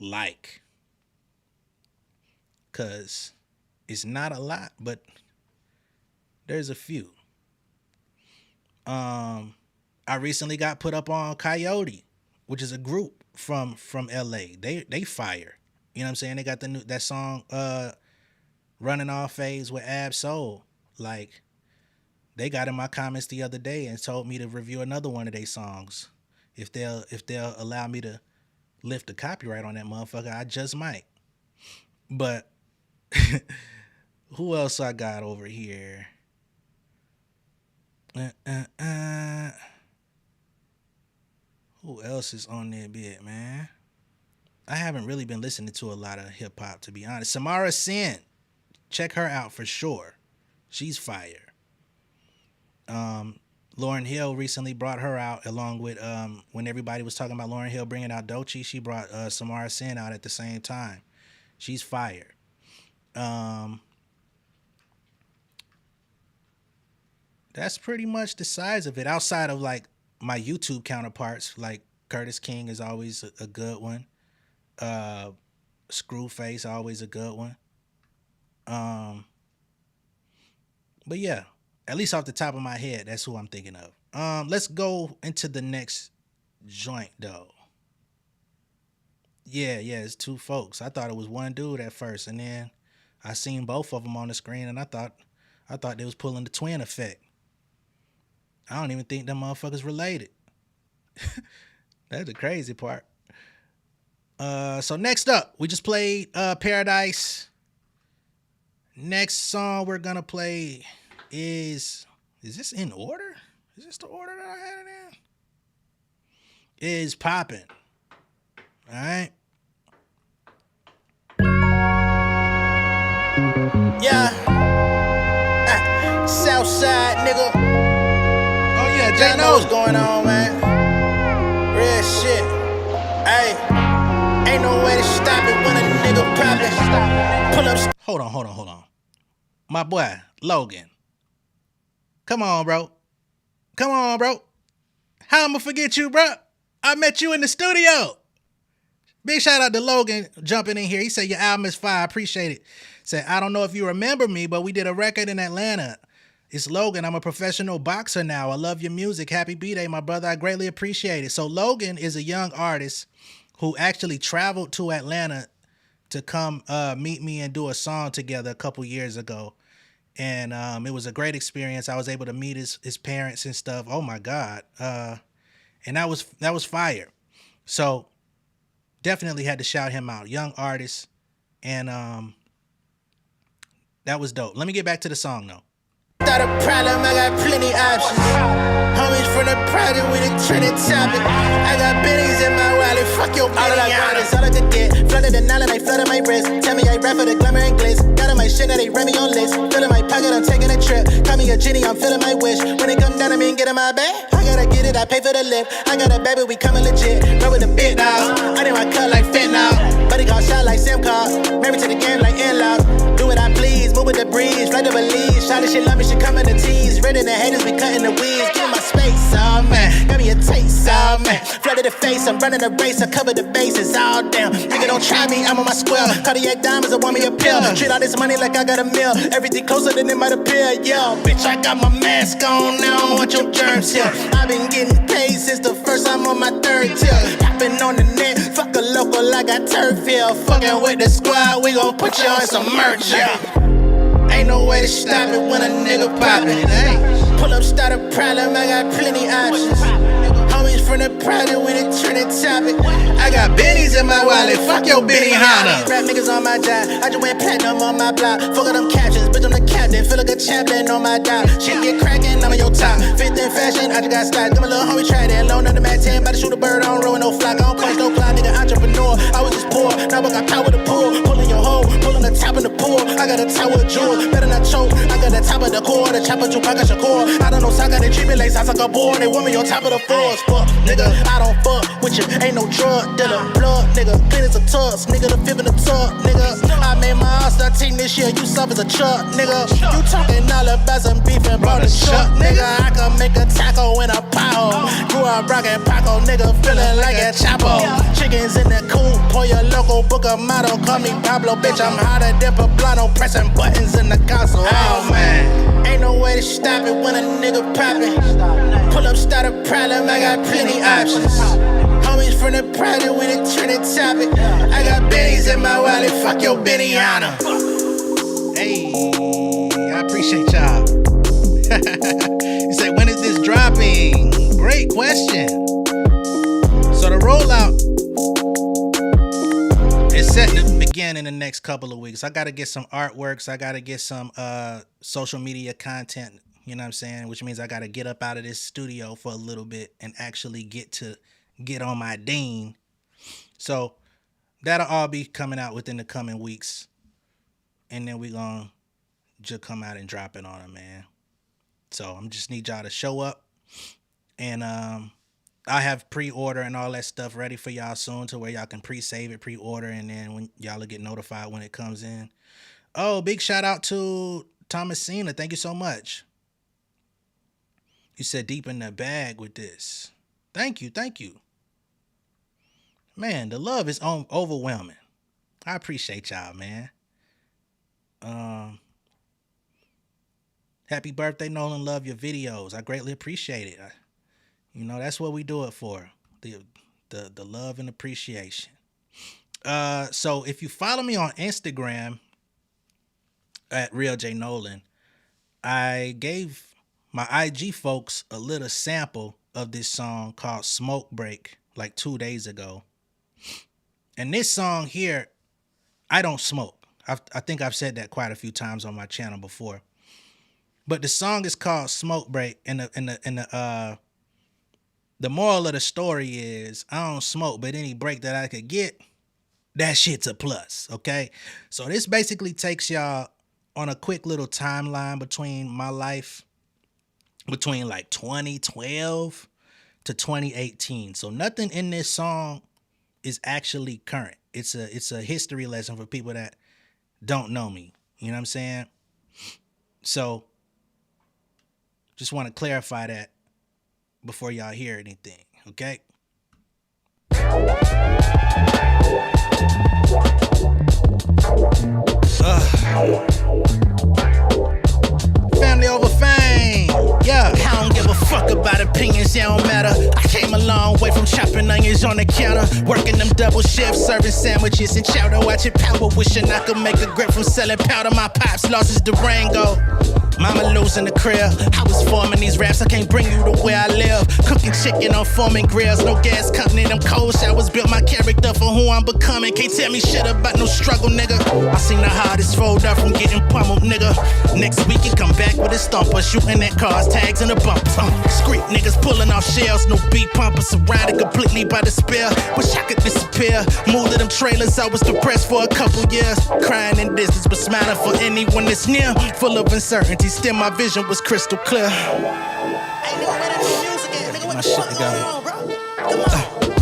like? Because it's not a lot, but there's a few. I recently got put up on Coyote, which is a group from LA. They fire. You know what I'm saying? They got that song Running Off Phase with Ab Soul. Like, they got in my comments the other day and told me to review another one of their songs. If they'll allow me to lift the copyright on that motherfucker, I just might. But who else I got over here? Who else is on that bit, man? I haven't really been listening to a lot of hip hop, to be honest. Samara Sin, check her out for sure. She's fire. Lauryn Hill recently brought her out along with when everybody was talking about Lauryn Hill bringing out Doechii, she brought Samara Sin out at the same time. She's fire. That's pretty much the size of it. Outside of like my YouTube counterparts, like Curtis King is always a good one. Screwface, always a good one. But yeah, at least off the top of my head, that's who I'm thinking of. Let's go into the next joint though. Yeah, it's two folks. I thought it was one dude at first, and then I seen both of them on the screen, and I thought they was pulling the twin effect. I don't even think them motherfuckers related. That's the crazy part. So next up, we just played Paradise. Next song we're gonna play is this in order? Is this the order that I had it in? Is Poppin'. All right. Yeah. Southside, nigga. Oh yeah, J J know what's Nolan. going on, man. Real shit. Hey, ain't no way to stop it when a nigga poppin'. Pull up. Hold on. My boy, Logan. Come on, bro. How I'ma forget you, bro? I met you in the studio. Big shout out to Logan jumping in here. He said your album is fire. I appreciate it. Said, I don't know if you remember me, but we did a record in Atlanta. It's Logan. I'm a professional boxer now. I love your music. Happy Bday, my brother. I greatly appreciate it. So Logan is a young artist who actually traveled to Atlanta to come meet me and do a song together a couple years ago. And it was a great experience. I was able to meet his parents and stuff. Oh my God. And that was fire. So definitely had to shout him out. Young artist. And that was dope. Let me get back to the song though. Not a problem, I got plenty options. Homies from the project with a trending topic. I got bennies in my wallet, fuck your money, honest. All I could get, flooded the nine and I flooded my wrist. Tell me I rap for the glamour and glitz. Got on my shit, now they rent me on list. Filling my pocket, I'm taking a trip. Call me a genie, I'm filling my wish. When it come down to me and get in my bag, I gotta get it, I pay for the lift. I got a baby, we coming legit. Roll with the big dog. I need my cut like fit now. Buddy got shot like Sim car. Married to the game like in-laws. Do what I please, move with the breeze. Fly to believe, shot this shit, love me, she coming to tease. Ready the haters, be cutting the weeds. Give my space, oh man. Got me a taste, oh man. Flooded the face, I'm running the race, I cover the bases, all down. Nigga don't try me, I'm on my square. Cardiac diamonds, I want me a pill. Treat all this money like I got a meal. Everything closer than it might appear, yo. Bitch, I got my mask on, now I don't want your germs here. I've been getting paid since the first time on my third tier. Hopping on the net, fuck a local, I got turf here. Fucking with the squad, we gon' put you on some merch, yeah. Ain't no way to stop it when a nigga poppin'. Pull up, start a problem, I got plenty options. Homies from the project with a trending topic. I got Benny's in my wallet. Fuck your Benny Hanna. Rap niggas on my job. I just went platinum on my block. Fuck all them captions, bitch, I'm the captain. Feel like a champion on my dog. Shit get cracking, I'm on your top. Fit in fashion, I just got stock. Give my little homie try that. Loan on the Mac 10, about to shoot a bird on road with no flock. I don't punch no clock, nigga, entrepreneur. I was just poor, now I got power to pull. Pulling your hole, pulling the top of the pool. I got a tower of jewels, better not choke. I got the top of the core, the chopper juke, I got your core. I don't know, so I got the treatment lace, I suck a board. They want me on top of the floors. Fuck, nigga, I don't fuck with you. Ain't no drug dealer, blood, nigga. Clean as a tux, nigga, the fifth in the tub, nigga. I made my all-star team this year, you sub as a truck, nigga. You talking all about some beef and brought a truck, nigga. I can make a taco in a pothole. Grew up rockin' Paco, nigga, feeling like a Chapo. Chickens in the coop, pour your local book a motto. Call me Pablo, bitch, I'm hotter than Poblano. Pressing buttons in the console. Oh, man. Ain't no way to stop it when a nigga poppin'. Pull up, start a problem, I got plenty options. Homies from the project with a trending topic. I got Benny's in my wallet, fuck your Benny Hanna. Hey, I appreciate y'all. You say, when is this dropping? Great question. So the rollout is set to begin in the next couple of weeks. I got to get some artworks. I got to get some social media content, you know what I'm saying? Which means I got to get up out of this studio for a little bit and actually get on my dean. So that'll all be coming out within the coming weeks. And then we gonna just come out and drop it on them, man. So I'm just need y'all to show up. And I have pre-order and all that stuff ready for y'all soon to where y'all can pre-save it, pre-order, and then when y'all will get notified when it comes in. Oh, big shout out to Thomasina. Thank you so much. You said deep in the bag with this. Thank you, thank you. Man, the love is overwhelming. I appreciate y'all, man. Happy birthday, Nolan. Love your videos. I greatly appreciate it. You know, that's what we do it for. The love and appreciation. So if you follow me on Instagram at Real J Nolan, I gave my IG folks a little sample of this song called Smoke Break like 2 days ago. And this song here, I don't smoke. I think I've said that quite a few times on my channel before. But the song is called Smoke Break, and the moral of the story is I don't smoke, but any break that I could get, that shit's a plus, okay? So this basically takes y'all on a quick little timeline between my life, between like 2012 to 2018. So nothing in this song is actually current. It's a history lesson for people that don't know me. You know what I'm saying? So just want to clarify that before y'all hear anything, okay? Family over fame. Yeah. I don't give a fuck about opinions, it don't matter. I came a long way from chopping onions on the counter, working them double shifts, serving sandwiches and chowder, watching power, wishing I could make a grip from selling powder. My pops lost his Durango. Mama losing the crib. I was forming these raps, I can't bring you to where I live. Cooking chicken on forming grills, no gas company, them cold showers built my character for who I'm becoming. Can't tell me shit about no struggle, nigga. I seen the hardest fold up from getting pummeled, nigga. Next week you come back with a stomper, shooting at cars, tags and the bumpers. Street niggas pulling off shells, no beat pumpers, surrounded completely by despair. Wish I could disappear. Moved to them trailers, I was depressed for a couple years. Crying in distance, but smiling for anyone that's near. Full of uncertainty, still my vision was crystal clear. My shit together.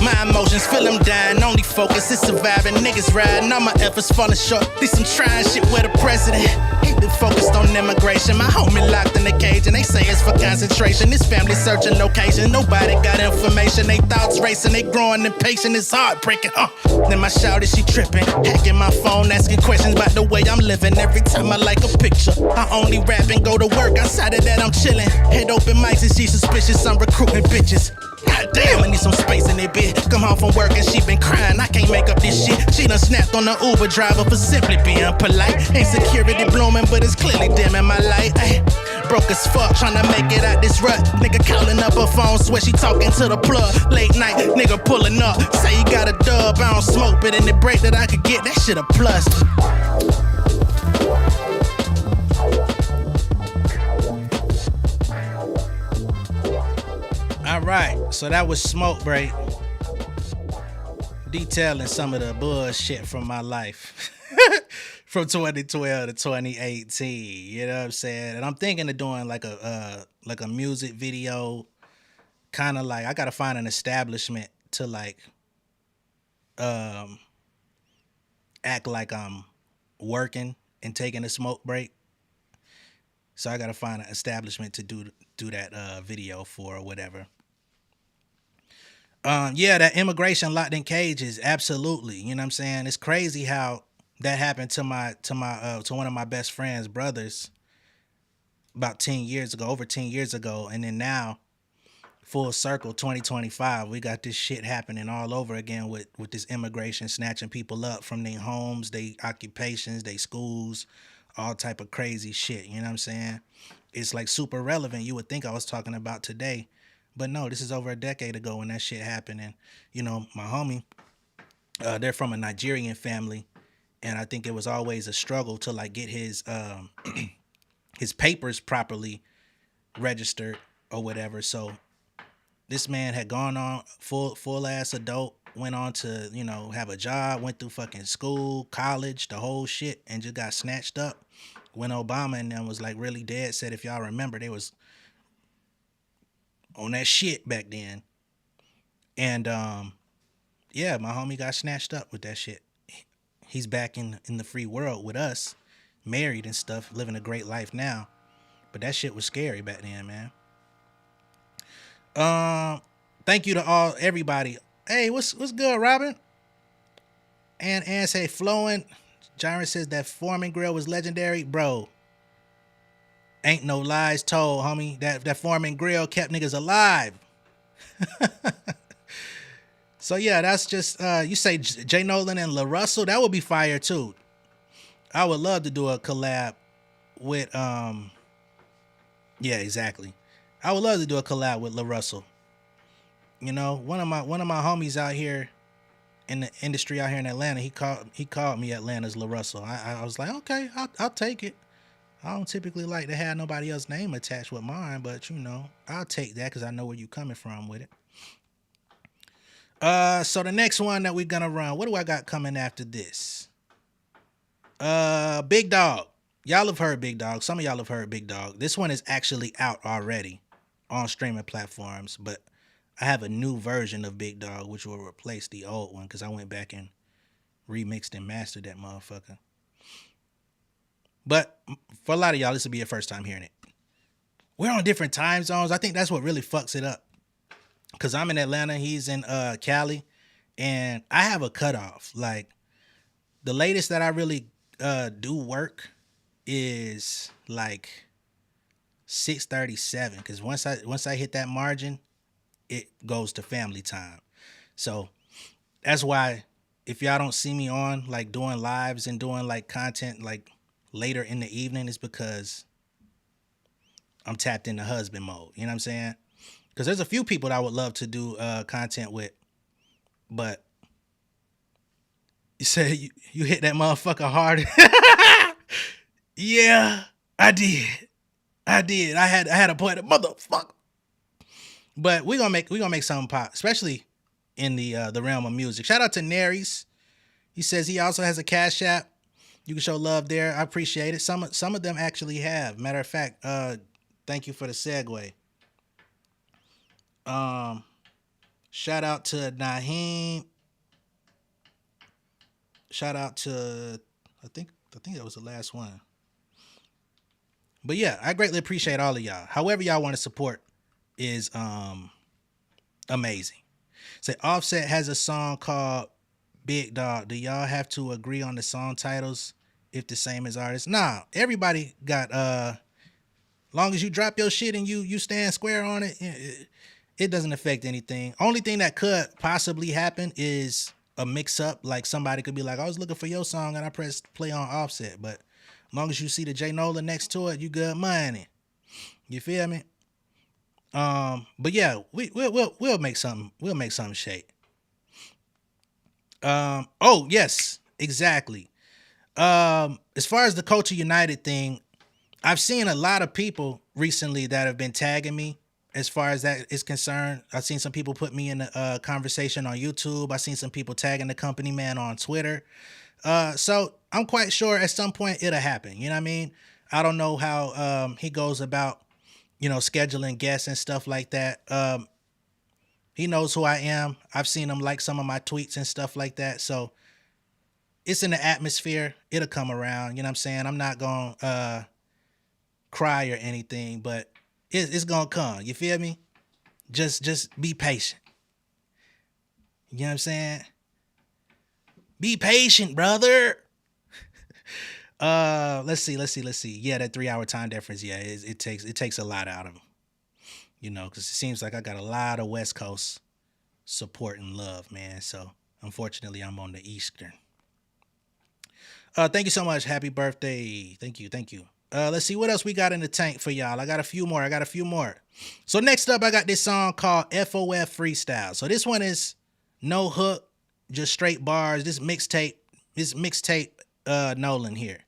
My emotions feel them dying, only focus is surviving. Niggas riding, all my efforts falling short. These some trying shit with the president. He been focused on immigration. My homie locked in the cage and they say it's for concentration. This family searching location, nobody got information. They thoughts racing, they growing impatient, it's heartbreaking. Then my shawty, she tripping, hacking my phone, asking questions about the way I'm living. Every time I like a picture, I only rap and go to work. Outside of that, I'm chilling. Head open mics and she suspicious, I'm recruiting bitches. God damn, I need some space in it, bitch. Come home from work and she been crying, I can't make up this shit. She done snapped on the Uber driver for simply being polite. Ain't security blooming, but it's clearly dim in my light. Ay, Broke as fuck, tryna make it out this rut. Nigga calling up her phone, swear she talking to the plug. Late night, nigga pulling up. Say he got a dub, I don't smoke, but in the break that I could get, that shit a plus. All right, so that was Smoke Break, detailing some of the bullshit from my life from 2012 to 2018. You know what I'm saying? And I'm thinking of doing like a music video, kind of like I gotta find an establishment to like act like I'm working and taking a smoke break. So I gotta find an establishment to do that video for or whatever. Yeah, that immigration locked in cages, absolutely. You know what I'm saying? It's crazy how that happened to one of my best friend's brothers about 10 years ago, over 10 years ago, and then now, full circle, 2025, we got this shit happening all over again with this immigration snatching people up from their homes, their occupations, their schools, all type of crazy shit. You know what I'm saying? It's like super relevant. You would think I was talking about today. But no, this is over a decade ago when that shit happened. And, you know, my homie, they're from a Nigerian family. And I think it was always a struggle to, like, get his his papers properly registered or whatever. So this man had gone on full ass adult, went on to, you know, have a job, went through fucking school, college, the whole shit, and just got snatched up when Obama and them was, like, really dead set. If y'all remember, they was on that shit back then. And yeah, my homie got snatched up with that shit. He's back in the free world with us, married and stuff, living a great life now. But that shit was scary back then, man. Thank you to everybody. Hey, what's good, Robin? And say flowing. Jaren says that Foreman grill was legendary, bro. Ain't no lies told, homie. That Foreman grill kept niggas alive. So yeah, that's just you say J Nolan and La Russell, that would be fire too. I would love to do a collab with yeah, exactly. I would love to do a collab with La Russell. You know, one of my homies out here in the industry out here in Atlanta, he called me Atlanta's La Russell. I was like, okay, I'll take it. I don't typically like to have nobody else's name attached with mine, but you know, I'll take that because I know where you coming from with it. So the next one that we're gonna run, what do I got coming after this? Big Dog. Y'all have heard Big Dog. Some of y'all have heard Big Dog. This one is actually out already on streaming platforms, but I have a new version of Big Dog which will replace the old one because I went back and remixed and mastered that motherfucker. But for a lot of y'all, this will be your first time hearing it. We're on different time zones. I think that's what really fucks it up. Because I'm in Atlanta, he's in Cali, and I have a cutoff. Like, the latest that I really do work is like 6:37. Because once I hit that margin, it goes to family time. So that's why if y'all don't see me on like doing lives and doing like content like later in the evening, is because I'm tapped into husband mode. You know what I'm saying? Because there's a few people that I would love to do content with, but you said you hit that motherfucker hard. Yeah, I did. I had a point, motherfucker. But we gonna make something pop, especially in the realm of music. Shout out to Neris. He says he also has a Cash App. You can show love there. I appreciate it. Some of them actually have. Matter of fact, thank you for the segue. Shout out to Naheem. Shout out to I think that was the last one. But yeah, I greatly appreciate all of y'all. However y'all want to support is amazing. Say Offset has a song called Big Dog. Do y'all have to agree on the song titles if the same as artists? Nah, everybody got long as you drop your shit and you stand square on it, it doesn't affect anything. Only thing that could possibly happen is a mix up. Like somebody could be like, I was looking for your song and I pressed play on Offset. But as long as you see the J Nolan next to it, you good money. You feel me? But yeah, we'll make something. We'll make something shake. Oh yes, exactly. As far as the Culture United thing, I've seen a lot of people recently that have been tagging me as far as that is concerned. I've seen some people put me in a conversation on YouTube. I've seen some people tagging the company man on Twitter. So I'm quite sure at some point it'll happen. You know what I mean? I don't know how he goes about, scheduling guests and stuff like that. He knows who I am. I've seen him like some of my tweets and stuff like that. So it's in the atmosphere. It'll come around. You know what I'm saying? I'm not going to cry or anything, but it's going to come. You feel me? Just be patient. You know what I'm saying? Be patient, brother. Let's see. Yeah, that 3 hour time difference. Yeah, it takes a lot out of him. Because it seems like I got a lot of West Coast support and love, man. So unfortunately, I'm on the Eastern. Thank you so much. Happy birthday. Thank you. Let's see what else we got in the tank for y'all. I got a few more. So next up, I got this song called FOF Freestyle. So this one is no hook, just straight bars. This mixtape Nolan here.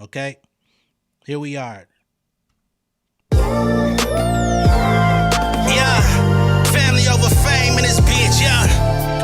Okay, here we are. Yeah, family over fame in this bitch, yeah.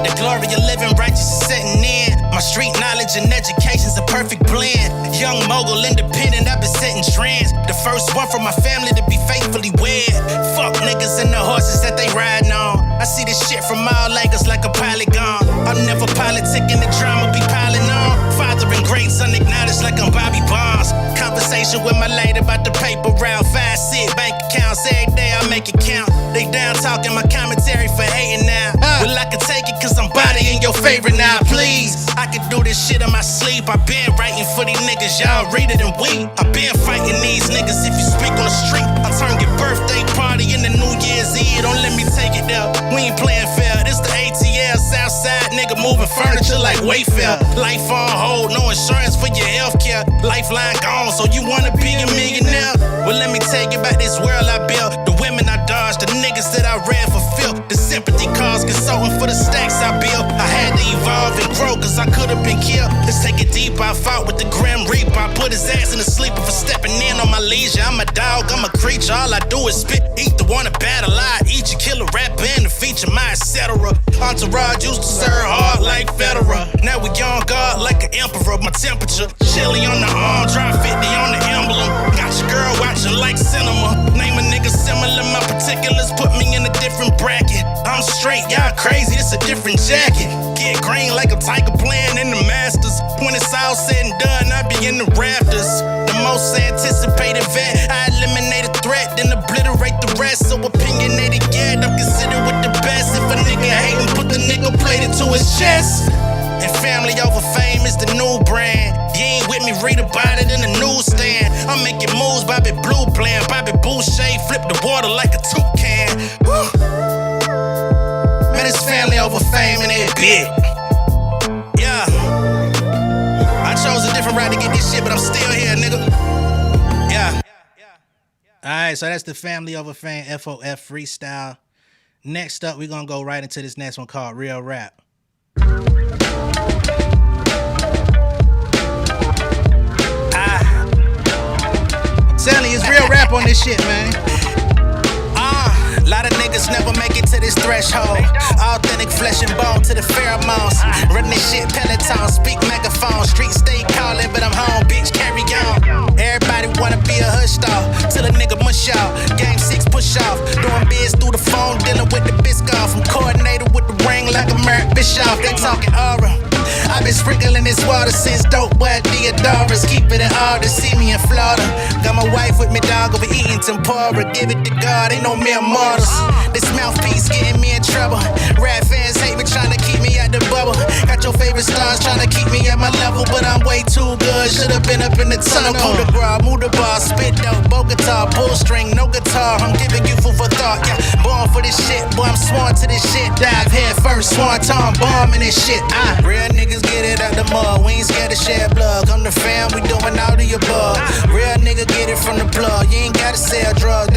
The glory of living righteous is setting in. My street knowledge and education's a perfect blend. Young mogul, independent, I've been setting trends. The first one from my family to be faithfully wed. Fuck niggas and the horses that they riding on. I see this shit from all angles like a polygon. I'm never politicking, the drama be piling on. Father and great son acknowledged like I'm Bobby Bonds. Conversation with my lady about the paper route. 5-6 bank accounts, every day I make it count. They down talking my commentary for hating now. Well, I can take it cause I'm bodying your favorite now, please. I can do this shit in my sleep. I been writing for these niggas, y'all read it and weep. I been fighting these niggas if you speak on the street. I turn your birthday party into New Year's Eve. Don't let me take it there. We ain't playing fair. This the ATL Southside nigga moving furniture like Wayfair. Life on hold, no insurance for your healthcare. Lifeline gone, so you wanna be a millionaire? Well, let me tell you about this world I built. The women I dodged, the niggas that I read for filth. The sympathy calls, consulting for the stacks I built. I had to evolve and grow, cause I could've been killed. Let's take it deep, I fought with the Grim Reaper. I put his ass in the sleeper for stepping in on my leisure. I'm a dog, I'm a creature, all I do is spit. Eat the one to battle, I eat you, kill a rapper and the feature, my etc. Entourage used to serve hard like Federer. Now we on guard like an emperor. My temperature, chili on the arm, drop 50 on the emblem. Got your girl watching like cinema. Name a nigga similar, my particulars put me in a different bracket. I'm straight, y'all crazy, it's a different jacket. Get green like a tiger playing in the Masters. When it's all said and done, I be in the rafters. The most anticipated vet, I eliminate a threat, then obliterate the rest. So opinionated, yeah, I'm considered with the best. If a nigga hatin', put the nigga plate into his chest. And family over fame is the new brand. You ain't with me, read about it in the newsstand. I'm making moves, Bobby Blue playing. Bobby Boucher, flip the water like a toucan. Woo. Man, it's family over fame and it big. Yeah. I chose a different route to get this shit, but I'm still here, nigga. Yeah. Alright, so that's the family over fame FOF freestyle. Next up, we're gonna go right into this next one called Real Rap. Telling you, it's real rap on this shit, man. Lot of niggas never make it to this threshold. Authentic flesh and bone to the pheromones. Running this shit Peloton, speak megaphone. Street stay calling, but I'm home, bitch, carry on. Everybody wanna be a hush star, till a nigga mush out. Game 6 push off, doing biz through the phone, dealing with the Biscoff. I'm coordinated with the ring like a Merritt Bischoff. They talking aura. I've been sprinkling this water since dope boy Theodora's. Keep it in order, see me in Florida. Got my wife with me, dog, over eating tempura. Give it to God, ain't no mere mortals. This mouthpiece getting me in trouble. Rap fans hate me, trying to keep me at the bubble. Got your favorite stars trying to keep me at my level, but I'm way too good. Should've been up in the tunnel. Coup de grace, move the bar, spit dope, bow guitar, pull string, no guitar. I'm giving you food for thought. Yeah, born for this shit, boy, I'm sworn to this shit. Dive head first, swan tongue, bomb in this shit. Real niggas get it out the mud. We ain't scared to shed blood. Come to fam, we doing all the above. Real nigga get it from the plug. You ain't gotta sell drugs.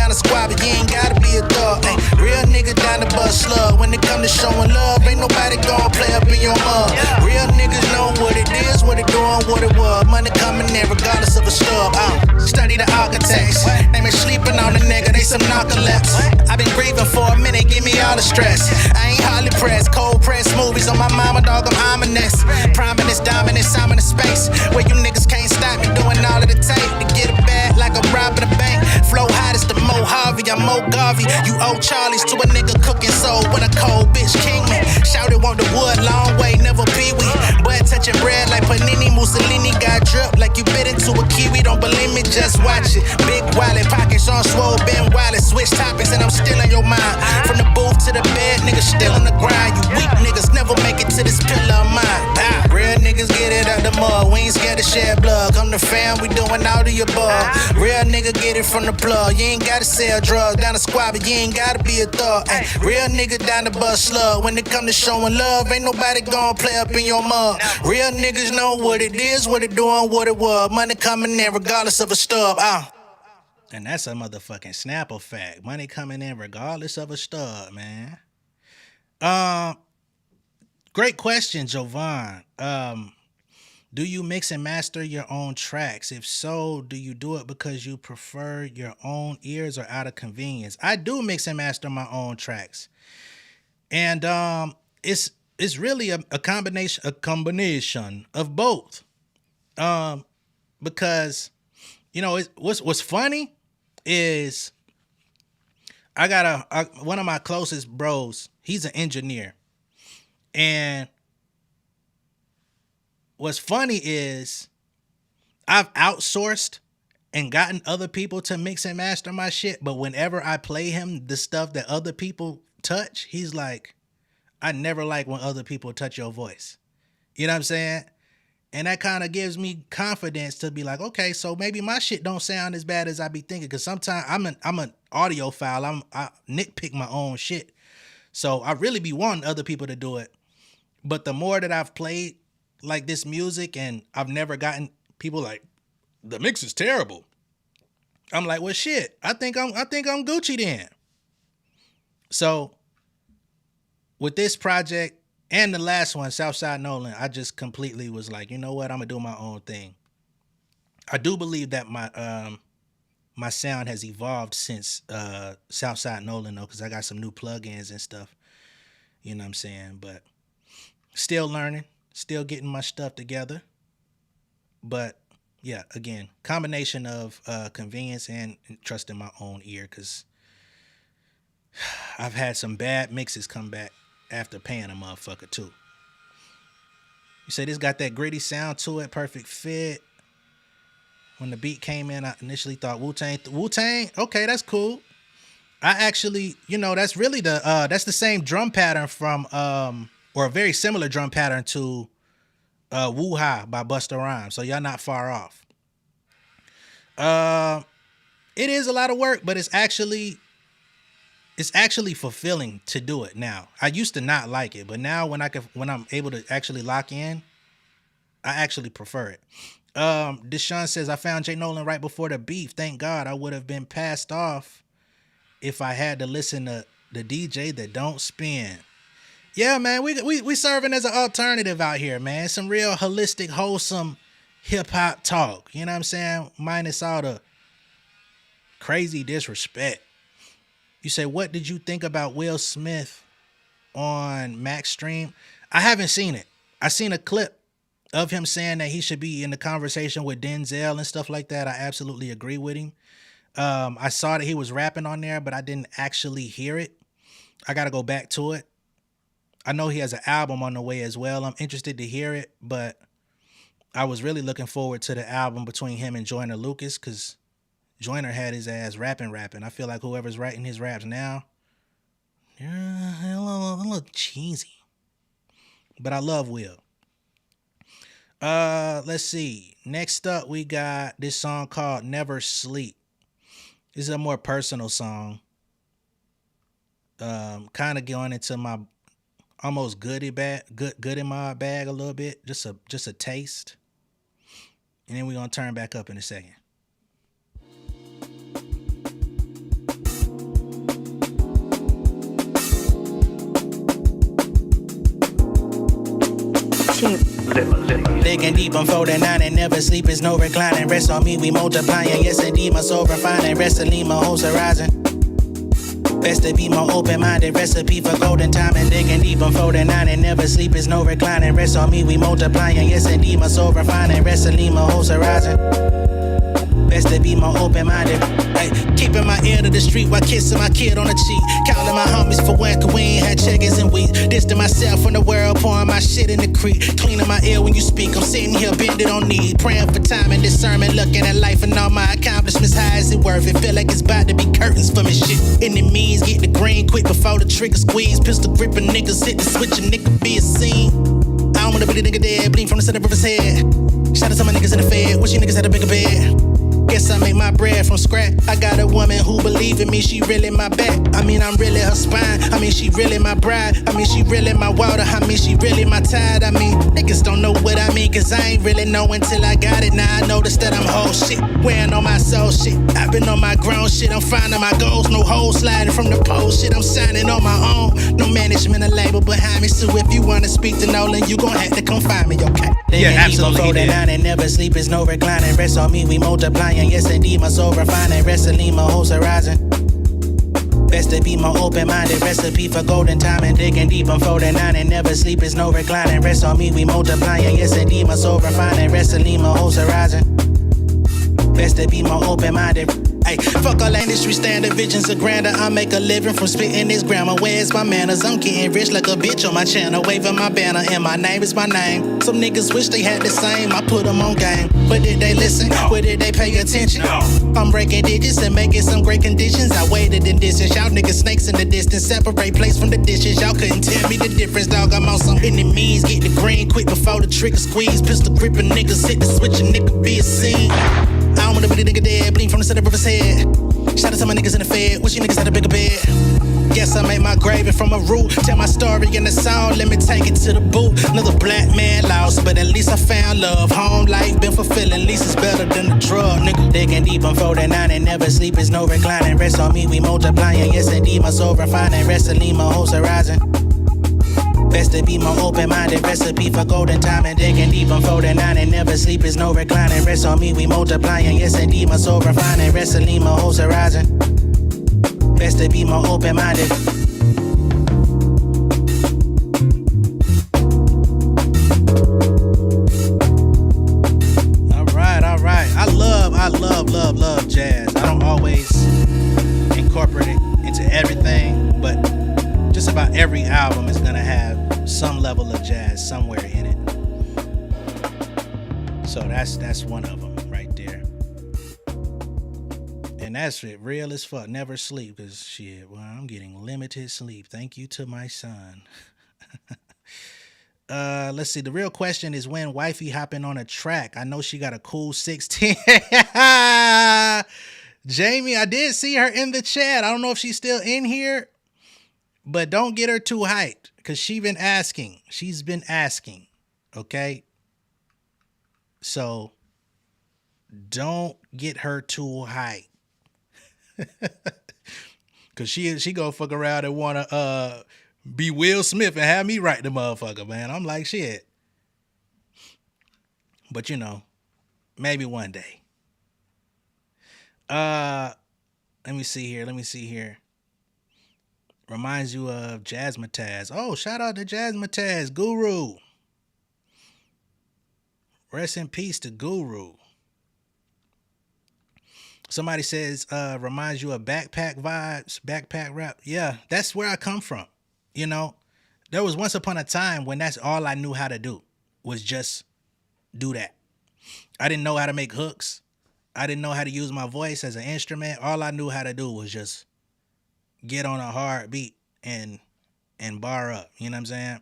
slug. When it come to showing love, ain't nobody gon' play up in your mug. Real niggas know what it is, what it doing, what it was. Money coming in regardless of a stub. Study the architects. They been sleeping on the nigga, they some narcolepts. I been grieving for a minute, give me all the stress. I ain't hardly pressed, cold press movies on my mama, dog, I'm ominous. Prominence, dominance, I'm in the space where you niggas can't stop me doing all of the tape to get a bag like I'm robbing a bank. Flow hot as the Mo Harvey, I'm Mo Garvey. You old Charlies to a nigga cooking soul with a cold bitch king me. Shout it, want the wood, long way, never pee-wee. But touching bread like Panini, Mussolini got drip like you bit into a kiwi. Don't believe me, just watch it. Big wallet, pockets on swole, Ben Wallet. Switch topics and I'm still in your mind. From the booth to the bed, niggas still on the grind. You weak niggas never make it to this pillar of mine. Real niggas get it out the mud. We ain't scared to shed blood. Come to fam, we doing all of your bug. Real nigga get it from the plug. You ain't gotta sell drugs down the squad, but you ain't gotta be a thug. Real nigga down the bus slug. When it come to showing love, ain't nobody gon' play up in your mug. Real niggas know what it is, what it doing, what it was. Money coming in regardless of a stub. And that's a motherfucking Snapple fact. Money coming in regardless of a stub, man. Great question, Jovan. Do you mix and master your own tracks? If so, do you do it because you prefer your own ears or out of convenience? I do mix and master my own tracks. And it's really a combination of both. Because you know, what's funny is I got one of my closest bros, he's an engineer. And what's funny is I've outsourced and gotten other people to mix and master my shit, but whenever I play him the stuff that other people touch, he's like, I never like when other people touch your voice. You know what I'm saying? And that kind of gives me confidence to be like, okay, so maybe my shit don't sound as bad as I be thinking. Cause sometimes I'm an audiophile. I nitpick my own shit. So I really be wanting other people to do it. But the more that I've played like this music and I've never gotten people like, the mix is terrible. I'm like, well, shit, I think I'm Gucci then. So with this project, and the last one, Southside Nolan, I just completely was like, you know what? I'm gonna do my own thing. I do believe that my sound has evolved since Southside Nolan though, because I got some new plugins and stuff. You know what I'm saying? But still learning, still getting my stuff together. But yeah, again, combination of convenience and trusting my own ear, because I've had some bad mixes come back after paying a motherfucker too. You say this got that gritty sound to it, perfect fit. When the beat came in, I initially thought Wu-Tang, okay, that's cool. I actually, you know, that's really that's the same drum pattern from or a very similar drum pattern to Woo-Ha by Busta Rhymes. So y'all not far off. It is a lot of work, but it's actually fulfilling to do it now. I used to not like it, but now when I'm able to actually lock in, I actually prefer it. Deshaun says, I found J Nolan right before the beef. Thank God. I would have been passed off if I had to listen to the DJ that don't spin. Yeah, man, we serving as an alternative out here, man. Some real holistic, wholesome hip-hop talk. You know what I'm saying? Minus all the crazy disrespect. You say, what did you think about Will Smith on Max Stream? I haven't seen it. I seen a clip of him saying that he should be in the conversation with Denzel and stuff like that. I absolutely agree with him. I saw that he was rapping on there, but I didn't actually hear it. I got to go back to it. I know he has an album on the way as well. I'm interested to hear it, but I was really looking forward to the album between him and Joyner Lucas, because Joyner had his ass rapping. I feel like whoever's writing his raps now, they're a little cheesy. But I love Will. Let's see. Next up, we got this song called Never Sleep. This is a more personal song. Kind of going into my almost good in my bag a little bit. Just a taste. And then we're going to turn back up in a second. cheap. Digging deep, I'm 49 and never sleep, is no reclining. Rest on me, we multiplying. Yes, indeed, my soul refining. Wrestling my whole horizon. Best to be more open-minded. Recipe for golden time and digging deep, I'm 49 and never sleep, is no reclining. Rest on me, we multiplying. Yes, indeed, my soul refining. Wrestling my whole horizon. Best to be more open-minded. Ay, keeping my ear to the street while kissing my kid on the cheek. Counting my homies for when we ain't had checkers in weeks. Distant myself from the world, pouring my shit in the creek. Cleaning my ear when you speak. I'm sitting here bending on knee, praying for time and discernment, looking at life and all my accomplishments. How is it worth it? Feel like it's about to be curtains for me. Shit. Enemies get the green quick before the trigger squeeze. Pistol gripping niggas hit the switch, a nigga be a scene. I don't wanna be the nigga dead, bleeding from the center of his head. Shout out to my niggas in the Fed, wish you niggas had a bigger bed. Guess I make my bread from scratch. I got a woman who believe in me, she really my back. I mean, I'm really her spine. I mean, she really my bride. I mean, she really my water. I mean, she really my tide. I mean, niggas don't know what I mean, cause I ain't really know until I got it. Now I notice that I'm whole shit, wearing on my soul shit. I've been on my grown shit, I'm finding my goals. No hoes sliding from the pole shit, I'm signing on my own. No management or label behind me, so if you wanna speak to Nolan, you gon' have to come find me, okay? Yeah, absolutely. 49 and never sleep, is no reclining. Rest on me, we multiplying. Yes, indeed, my soul refining. Wrestling my whole horizon. Best to be more open-minded. Recipe for golden time and digging deep. I'm 49 and never sleep, is no reclining. Rest on me, we multiplying. Yes, indeed, my soul refining. Wrestling my whole horizon. Best to be more open-minded. Ay, fuck all industry standard, visions are grander. I make a living from spitting this grammar. Where's my manners? I'm getting rich like a bitch on my channel, waving my banner, and my name is my name. Some niggas wish they had the same, I put them on game. But did they listen? No. But did they pay attention? No. I'm breaking digits and making some great conditions. I waited in distance, y'all niggas snakes in the distance. Separate plates from the dishes, y'all couldn't tell me the difference, dog. I'm on some enemies, get the green quick before the trigger squeeze. Pistol gripping niggas, hit the switch, a nigga be a scene. I don't wanna be the nigga dead, bleeding from the center of his head. Shout out to my niggas in the Fed, wish you niggas had a bigger bed. Guess I made my grave from a root. Tell my story in the song, let me take it to the boot. Another black man lost, but at least I found love. Home life been fulfilling, at least it's better than the drug, nigga. Digging deep, I'm 49 and never sleep, is no reclining. Rest on me, we multiplying. Yes, indeed, my soul refining. Wrestling my whole horizon. Best to be more open-minded. Recipe for golden time and digging deep. I'm 49 and never sleep, is no reclining. Rest on me, we multiplying. Yes, indeed, my soul refining. Wrestling my whole horizon. Best to be more open-minded. All right. I love jazz. I don't always incorporate it into everything, but just about every album is gonna have some level of jazz somewhere in it. So that's one of them right there. And that's it, real as fuck. Never sleep, cause shit, well, I'm getting limited sleep. Thank you to my son. Let's see. The real question is when wifey hopping on a track. I know she got a cool 16. Jamie, I did see her in the chat. I don't know if she's still in here, but don't get her too hyped because she's been asking. Okay. So don't get her too hyped. Cause she gonna fuck around and wanna be Will Smith and have me write the motherfucker, man. I'm like, shit. But you know, maybe one day. Let me see here. Reminds you of Jazzmatazz. Oh, shout out to Jazzmatazz, Guru. Rest in peace to Guru. Somebody says, reminds you of backpack vibes, backpack rap. Yeah, that's where I come from. You know, there was once upon a time when that's all I knew how to do was just do that. I didn't know how to make hooks. I didn't know how to use my voice as an instrument. All I knew how to do was just get on a hard beat and bar up. You know what I'm saying?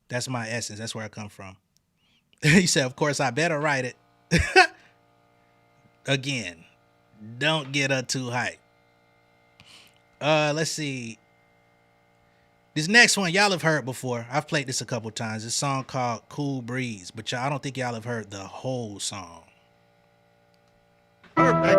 That's my essence. That's where I come from. He said, of course, I better write it. Again, don't get her too hyped. Let's see. This next one, y'all have heard before. I've played this a couple times. This song called Cool Breeze, but I don't think y'all have heard the whole song. Perfect.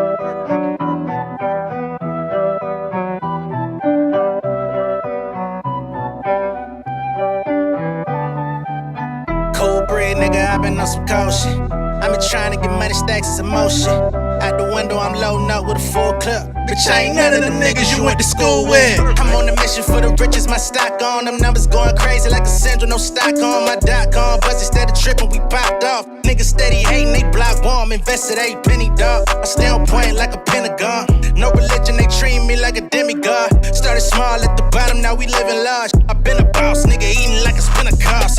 I've been on some cold shit. I been trying to get money, stacks, and some more shit. Out the window, I'm loading up with a full clip. Bitch, I ain't none of them niggas you went to school with. I'm on a mission for the riches, my stock on. Them numbers going crazy like a Sandra, no stock on. My .com, buzz instead of tripping, we popped off. Niggas steady hating, they block warm, invested 8 penny, dog. I stay on point like a Pentagon. No religion, they treat me like a demigod. Started small at the bottom, now we living large. I been a boss, nigga, eating like a Pentecost.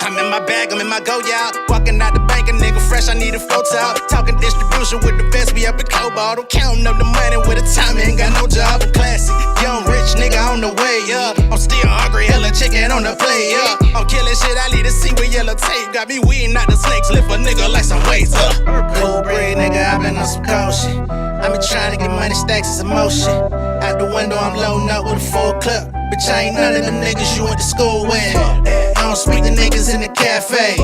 I'm in my bag, I'm in my go-yard. Walking out the bank, a nigga fresh, I need a photo. Talking distribution with the best, we up in Cobalt. I'm counting up the money with a time, ain't got no job. I'm classy, young rich nigga on the way, yeah. I'm still hungry, hella chicken on the plate, yeah. I'm killing shit, I need to see with yellow tape. Got me weeding out the snakes, lift a nigga like some weights, Cool breed, nigga, I been on some cold shit. I been trying to get money, stacks, and some more shit. Out the window, I'm loading up with a full clip. Bitch, I ain't none of them niggas you went to school with. I don't speak to niggas in the cafe.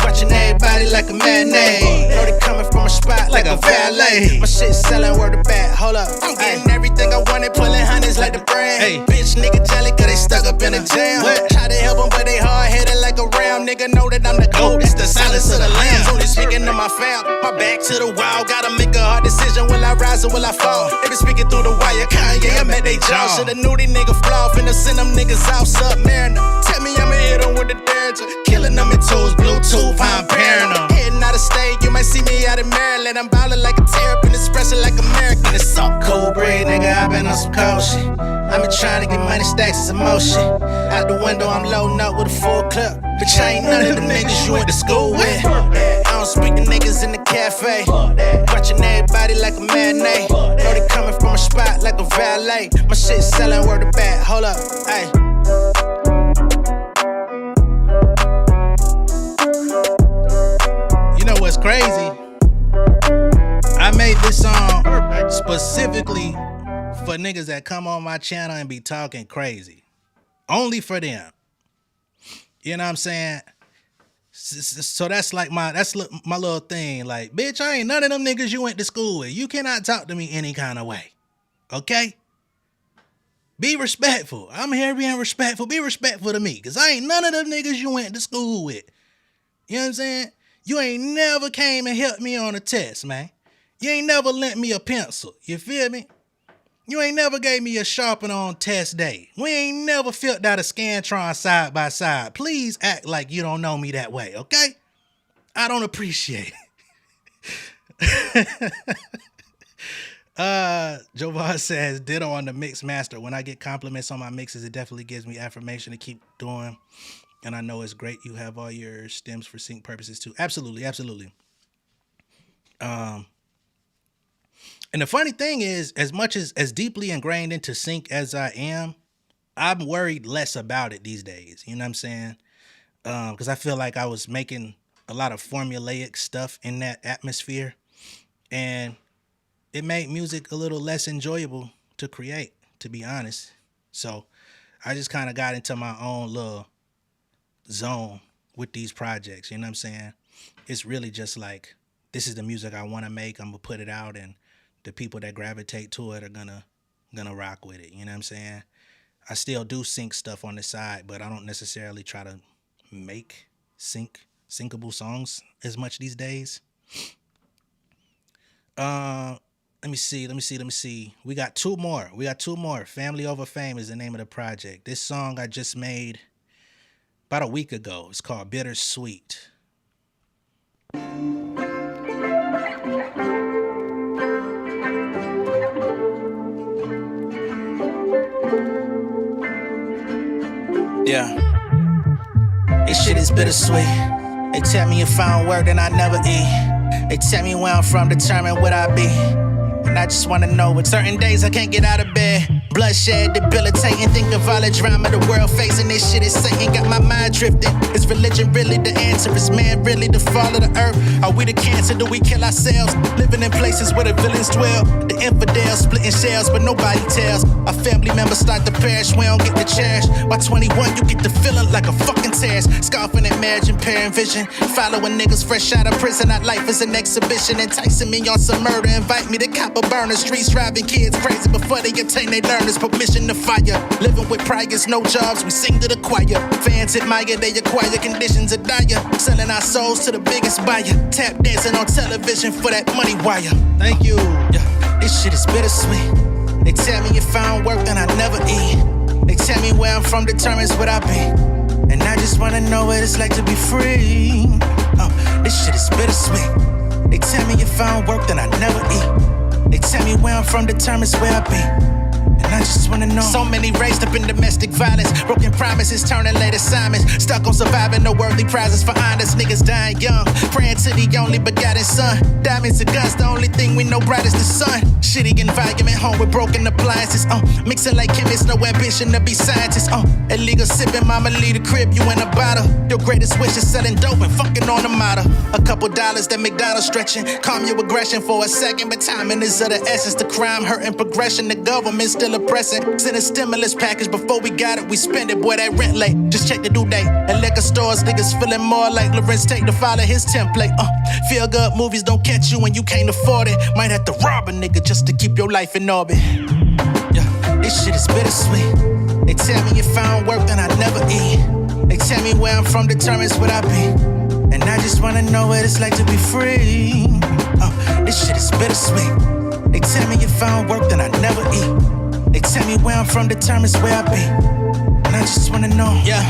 Watching everybody like a matinee. Know they coming from a spot like a valet. My shit selling word of back, hold up. I'm getting everything I wanted, pulling hundreds like the brand. Bitch, nigga jelly, cause they stuck up in a jam. Try to help them, but they hard-headed like a ram. Nigga know that I'm the GOAT, it's the silence of the lambs. Only speaking to my fam, my back to the wall. Gotta make a hard decision, will I rise or will I fall? They been speaking through the wire, Kanye, I'm at they jaw. Shoulda knew these niggas flaw, finna send them niggas out, submariner. Tell me I'ma hit them with the derringer. Killing them in tools, Bluetooth, I'm pairing them. Heading out of state, you might see me out in Maryland. I'm ballin' like a terrapin, expressing like American. It's so cool breed, nigga, I been on some cold shit. I been trying to get money, stacks, and some more shit. Out the window, I'm loading up with a full clip. Bitch, I ain't none of them niggas you went to school with. I don't speak to niggas in the cafe. Watching everybody like a matinee. Know they coming from a spot like a valet. My shit selling word of back, hold up, ayy. You know what's crazy? I made this song specifically for niggas that come on my channel and be talking crazy. Only for them. You know what I'm saying? So that's like my little thing. Like, bitch, I ain't none of them niggas you went to school with. You cannot talk to me any kind of way. Okay? Be respectful. I'm here being respectful. Be respectful to me. Because I ain't none of them niggas you went to school with. You know what I'm saying? You ain't never came and helped me on a test, man. You ain't never lent me a pencil. You feel me? You ain't never gave me a sharpener on test day. We ain't never filled out a Scantron side by side. Please act like you don't know me that way, okay? I don't appreciate it. Jovar says, ditto on the mix master. When I get compliments on my mixes, it definitely gives me affirmation to keep doing. And I know it's great you have all your stems for sync purposes too. Absolutely, absolutely. And the funny thing is, as much as deeply ingrained into sync as I am, I'm worried less about it these days. You know what I'm saying? Because I feel like I was making a lot of formulaic stuff in that atmosphere. And it made music a little less enjoyable to create, to be honest. So I just kind of got into my own little zone with these projects. You know what I'm saying? It's really just like, this is the music I want to make. I'm going to put it out, and the people that gravitate to it are gonna rock with it. You know what I'm saying? I still do sync stuff on the side, but I don't necessarily try to make syncable songs as much these days. Let me see. We got two more. Family Over Fame is the name of the project. This song I just made about a week ago. It's called Bittersweet. Yeah. This shit is bittersweet. They tell me if I don't work, then I never eat. They tell me where I'm from, determine what I be. And I just wanna know, with certain days I can't get out of bed. Bloodshed, debilitating, think of all the drama the world facing. This shit is Satan, got my mind drifting. Is religion really the answer? Is man really the fall of the earth? Are we the cancer? Do we kill ourselves? Living in places where the villains dwell. The infidels splitting shells, but nobody tells. Our family members start to perish, we don't get the cherish. By 21, you get the feeling like a fucking terrorist. Scoffing at marriage, impairing vision. Following niggas fresh out of prison, our life is an exhibition. Enticing me on some murder, invite me to cop a burners. Streets driving kids crazy before they obtain their learners. Permission to fire. Living with priors, no jobs, we sing to the choir. Fans admire, they acquire, conditions are dire. Selling our souls to the biggest buyer. Tap dancing on television for that money wire. Thank you. Yeah, this shit is bittersweet. They tell me if I don't work, then I never eat. They tell me where I'm from determines what I be. And I just wanna know what it's like to be free. This shit is bittersweet. They tell me if I don't work, then I never eat. They tell me where I'm from determines where I be. And I just wanna know. So many raised up in domestic violence. Broken promises, turning late assignments. Stuck on surviving, no worthy prizes for honest. Niggas dying young, praying to the only begotten son. Diamonds and guns, the only thing we know bright is the sun. Shitty environment, home with broken appliances. Mixing like chemists, no ambition to be scientists. Illegal sipping, mama leave the crib, you in a bottle. Your greatest wish is selling dope and fucking on a model. A couple dollars that McDonald's stretching. Calm your aggression for a second, but timing is of the essence. The crime, hurt, and progression. The government still oppressing. Send a stimulus package before we got it, we spend it. Boy, that rent late. Just check the due date. At liquor stores, niggas feeling more like Lorenz Tate to follow his template. Feel good movies don't catch you when you can't afford it. Might have to rob a nigga just to keep your life in orbit. Yeah, this shit is bittersweet. They tell me if I don't work, then I never eat. They tell me where I'm from determines what I be. And I just wanna know what it's like to be free. This shit is bittersweet. They tell me if I don't work, then I never eat. They tell me where I'm from determines where I be. And I just wanna know. Yeah.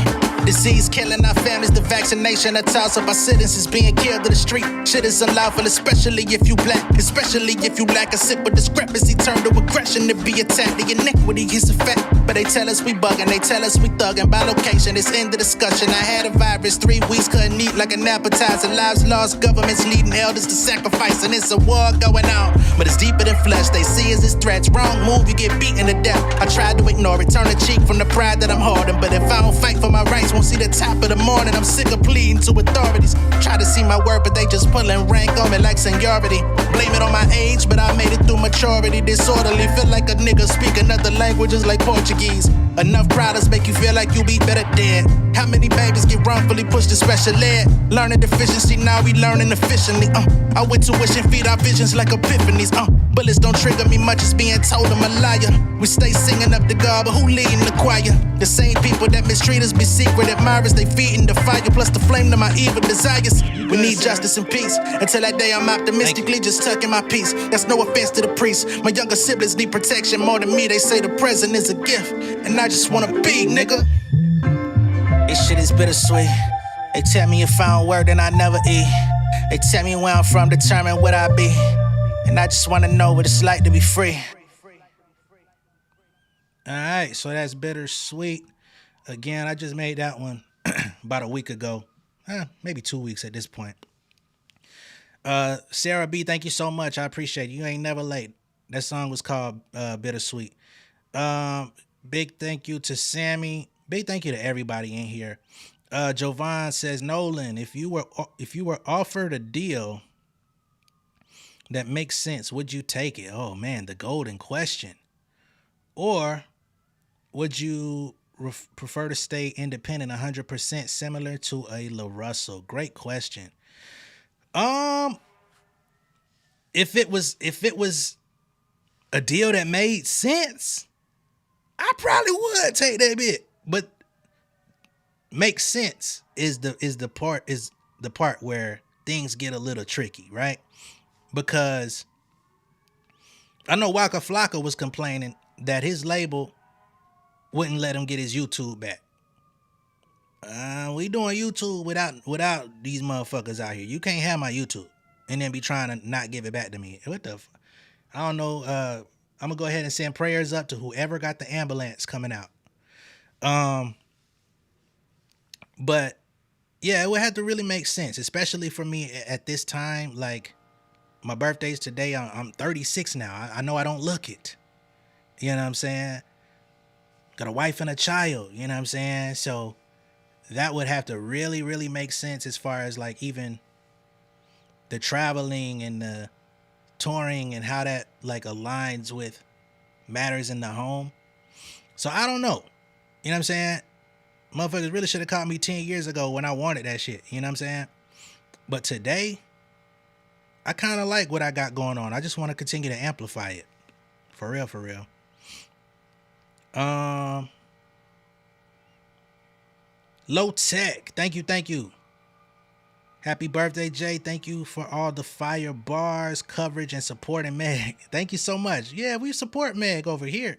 Disease killing our families, the vaccination, a toss of our citizens being killed in the street. Shit is unlawful, especially if you black. Especially if you lack a sip of discrepancy, turn to aggression to be attacked. The iniquity is a fact, but they tell us we bugging, they tell us we thugging. By location, it's in the discussion. I had a virus, 3 weeks couldn't eat like an appetizer. Lives lost, governments leading elders to sacrifice, and it's a war going on. But it's deeper than flesh, they see us as threats. Wrong move, you get beaten to death. I tried to ignore it, turn the cheek from the pride that I'm holding. But if I don't fight for my rights, won't see the top of the morning. I'm sick of pleading to authorities. Try to see my word, but they just pulling rank on me like seniority. Blame it on my age, but I made it through maturity. Disorderly, feel like a nigga speaking other languages like Portuguese. Enough products make you feel like you be better dead. How many babies get wrongfully pushed to special ed? Learning deficiency, now we learning efficiently. I went tuition, feed our visions like epiphanies. Bullets don't trigger me much as being told I'm a liar. We stay singing up to God, but who leading the choir? The same people that mistreat us be secret admirers. They feeding the fire, plus the flame to my evil desires. We need justice and peace. Until that day I'm optimistically just tucking my peace. That's no offense to the priest. My younger siblings need protection more than me. They say the present is a gift, and I just wanna be, nigga. This shit is bittersweet. They tell me if I don't work, then I never eat. They tell me where I'm from, determine what I be. And I just wanna know what it's like to be free. All right, so that's Bittersweet. Again, I just made that one about a week ago. Maybe 2 weeks at this point. Sarah B, thank you so much. I appreciate it. You ain't never late. That song was called Bittersweet. Big thank you to Sammy. Big thank you to everybody in here. Jovan says, Nolan, if you were offered a deal that makes sense, would you take it? Oh man, the golden question. Or would you prefer to stay independent 100%, similar to a La Russell? Great question. If it was a deal that made sense, I probably would take that bit. But makes sense is the part where things get a little tricky, right? Because I know Waka Flocka was complaining that his label wouldn't let him get his YouTube back. We doing YouTube without these motherfuckers out here. You can't have my YouTube and then be trying to not give it back to me. What the I don't know. I'm gonna go ahead and send prayers up to whoever got the ambulance coming out. But yeah, it would have to really make sense, especially for me at this time. Like, my birthday's today. I'm 36 now. I know I don't look it. You know what I'm saying? Got a wife and a child. You know what I'm saying? So that would have to really, really make sense as far as like even the traveling and the touring and how that like aligns with matters in the home. So I don't know. You know what I'm saying? Motherfuckers really should have caught me 10 years ago when I wanted that shit. You know what I'm saying? But today, I kind of like what I got going on. I just want to continue to amplify it. For real, for real. Low Tech. Thank you. Happy birthday, Jay. Thank you for all the fire bars, coverage, and supporting Meg. Thank you so much. Yeah, we support Meg over here.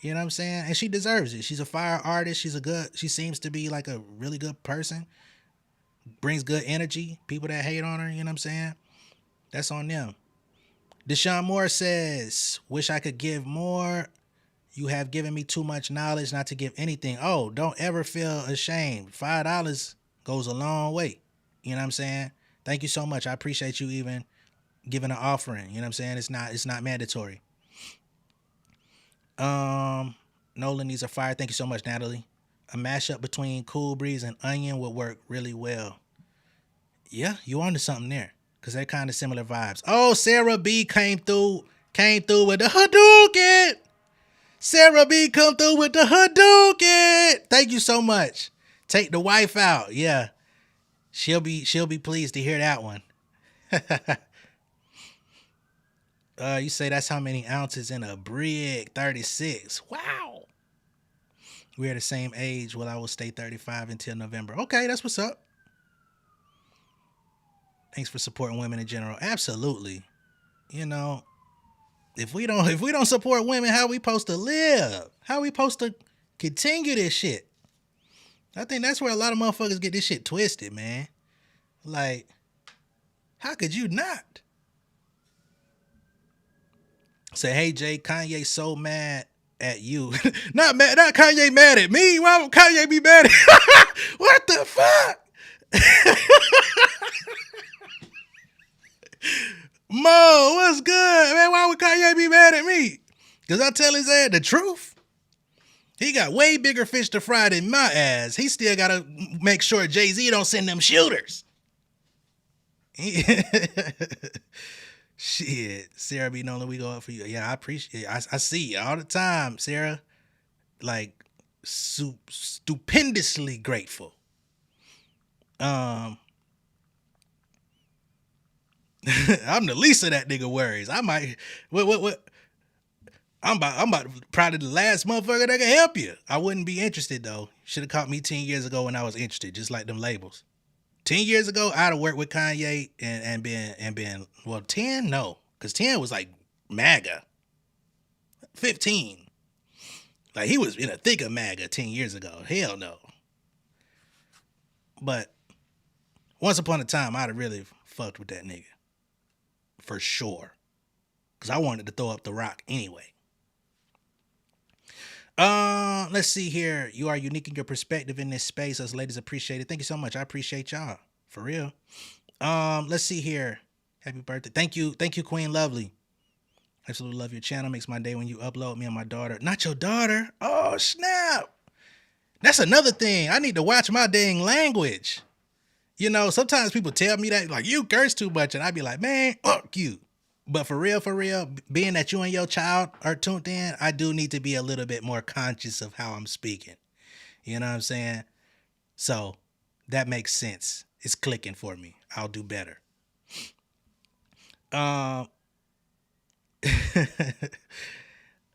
You know what I'm saying? And she deserves it. She's a fire artist. She seems to be like a really good person. Brings good energy. People that hate on her, you know what I'm saying? That's on them. Deshaun Moore says, wish I could give more. You have given me too much knowledge not to give anything. Oh, don't ever feel ashamed. $5 goes a long way. You know what I'm saying? Thank you so much. I appreciate you even giving an offering. You know what I'm saying? It's not mandatory. Nolan, these are fire. Thank you so much, Natalie. A mashup between Cool Breeze and Onion would work really well. Yeah, you onto something there. Because they're kind of similar vibes. Oh, Sarah B came through with the Hadouken. Sarah B come through with the Hadouken. Thank you so much. Take the wife out. Yeah. She'll be pleased to hear that one. You say that's how many ounces in a brick? 36. Wow. We're the same age. Well, I will stay 35 until November. Okay, that's what's up. Thanks for supporting women in general. Absolutely. You know, if we don't support women, how we supposed to live? How we supposed to continue this shit? I think that's where a lot of motherfuckers get this shit twisted, man. Like, how could you not? Say, hey, Jay, Kanye so mad at you. Not Kanye mad at me. Why would Kanye be mad at What the fuck? Mo, what's good, man? Why would Kanye be mad at me? Because I tell his ass the truth. He got way bigger fish to fry than my ass. He still got to make sure Jay-Z don't send them shooters. Shit. Sarah B. Nolan, we go up for you. Yeah, I appreciate it. I see you all the time, Sarah. Like, stupendously grateful. I'm the least of that nigga worries. I might what I'm about probably the last motherfucker that can help you. I wouldn't be interested though. Should have caught me 10 years ago when I was interested, just like them labels. 10 years ago, I'd have worked with Kanye and been well, 10? No. Because 10 was like MAGA. 15. Like he was in the thick of MAGA 10 years ago. Hell no. But once upon a time, I'd have really fucked with that nigga. For sure. Because I wanted to throw up the rock anyway. Let's see here. You are unique in your perspective in this space. Us ladies appreciate it. Thank you so much. I appreciate y'all. For real. Let's see here. Happy birthday. Thank you, Queen Lovely. Absolutely love your channel. Makes my day when you upload me and my daughter. Not your daughter. Oh, snap. That's another thing. I need to watch my dang language. You know, sometimes people tell me that, like, you curse too much. And I be like, man, fuck you. But for real, being that you and your child are tuned in, I do need to be a little bit more conscious of how I'm speaking. You know what I'm saying? So that makes sense. It's clicking for me. I'll do better.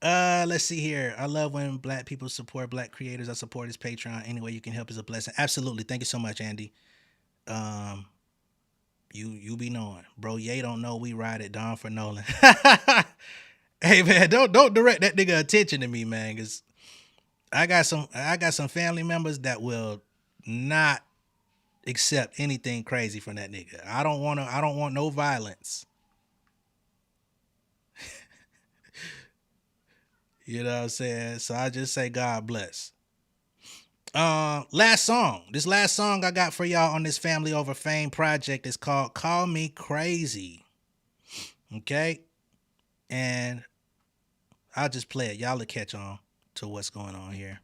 Let's see here. I love when black people support black creators. I support his Patreon. Any way you can help is a blessing. Absolutely. Thank you so much, Andy. You be knowing, bro. Ye don't know we ride it down for Nolan. Hey man, don't direct that nigga attention to me, man, because I got some family members that will not accept anything crazy from that nigga. I don't want no violence. You know what I'm saying? So I just say God bless. Last song. This last song I got for y'all on this Family Over Fame project is called Call Me Crazy. Okay? And I'll just play it. Y'all will catch on to what's going on here.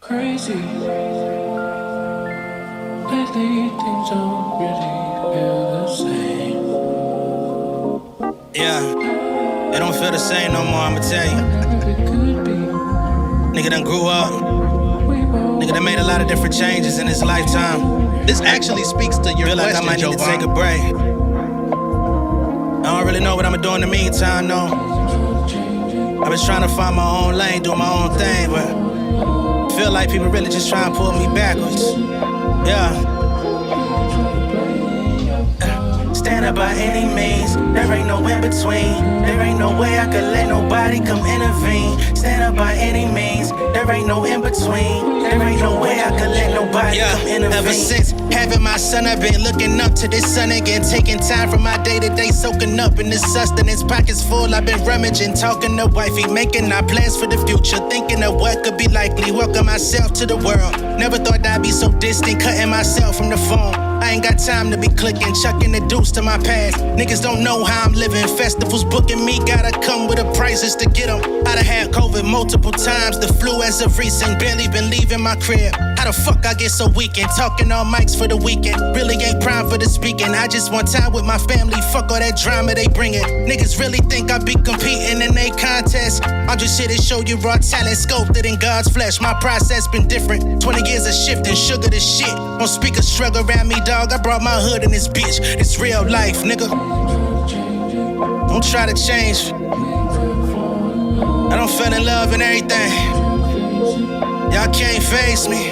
Crazy. Lately things don't really feel the same. Yeah. It don't feel the same no more, I'ma tell you. Nigga done grew up. Nigga done made a lot of different changes in his lifetime. This actually speaks to your Feel like question, I might need to take a break. really know what I'ma do in the meantime, no. I've been trying to find my own lane, do my own thing, but feel like people really just trying to pull me backwards. Yeah. Stand up by any means, there ain't no in between. There ain't no way I could let nobody come intervene. Stand up by any means, there ain't no in between. There ain't no way I could let nobody come intervene. Ever since having my son, I've been looking up to this sun again, taking time from my day-to-day, soaking up in this sustenance. Pockets full, I've been rummaging, talking to wifey, making our plans for the future, thinking of what could be likely. Welcome myself to the world. Never thought I'd be so distant, cutting myself from the phone. I ain't got time to be clicking, chucking the deuce to my past. Niggas don't know how I'm living. Festivals booking me, gotta come with a prices to get them. I done had COVID multiple times, the flu as of recent, barely been leaving my crib. How the fuck I get so weekend? Talking on mics for the weekend, really ain't prime for the speaking. I just want time with my family, fuck all that drama they bringing. Niggas really think I be competing in they contest. I'm just here to show you raw talent, sculpted in God's flesh. My process been different, 20 years of shifting, sugar to shit. On speakers struggle around me, dog. I brought my hood in this bitch. It's real life, nigga. Don't try to change. I don't fell in love and everything. Y'all can't face me.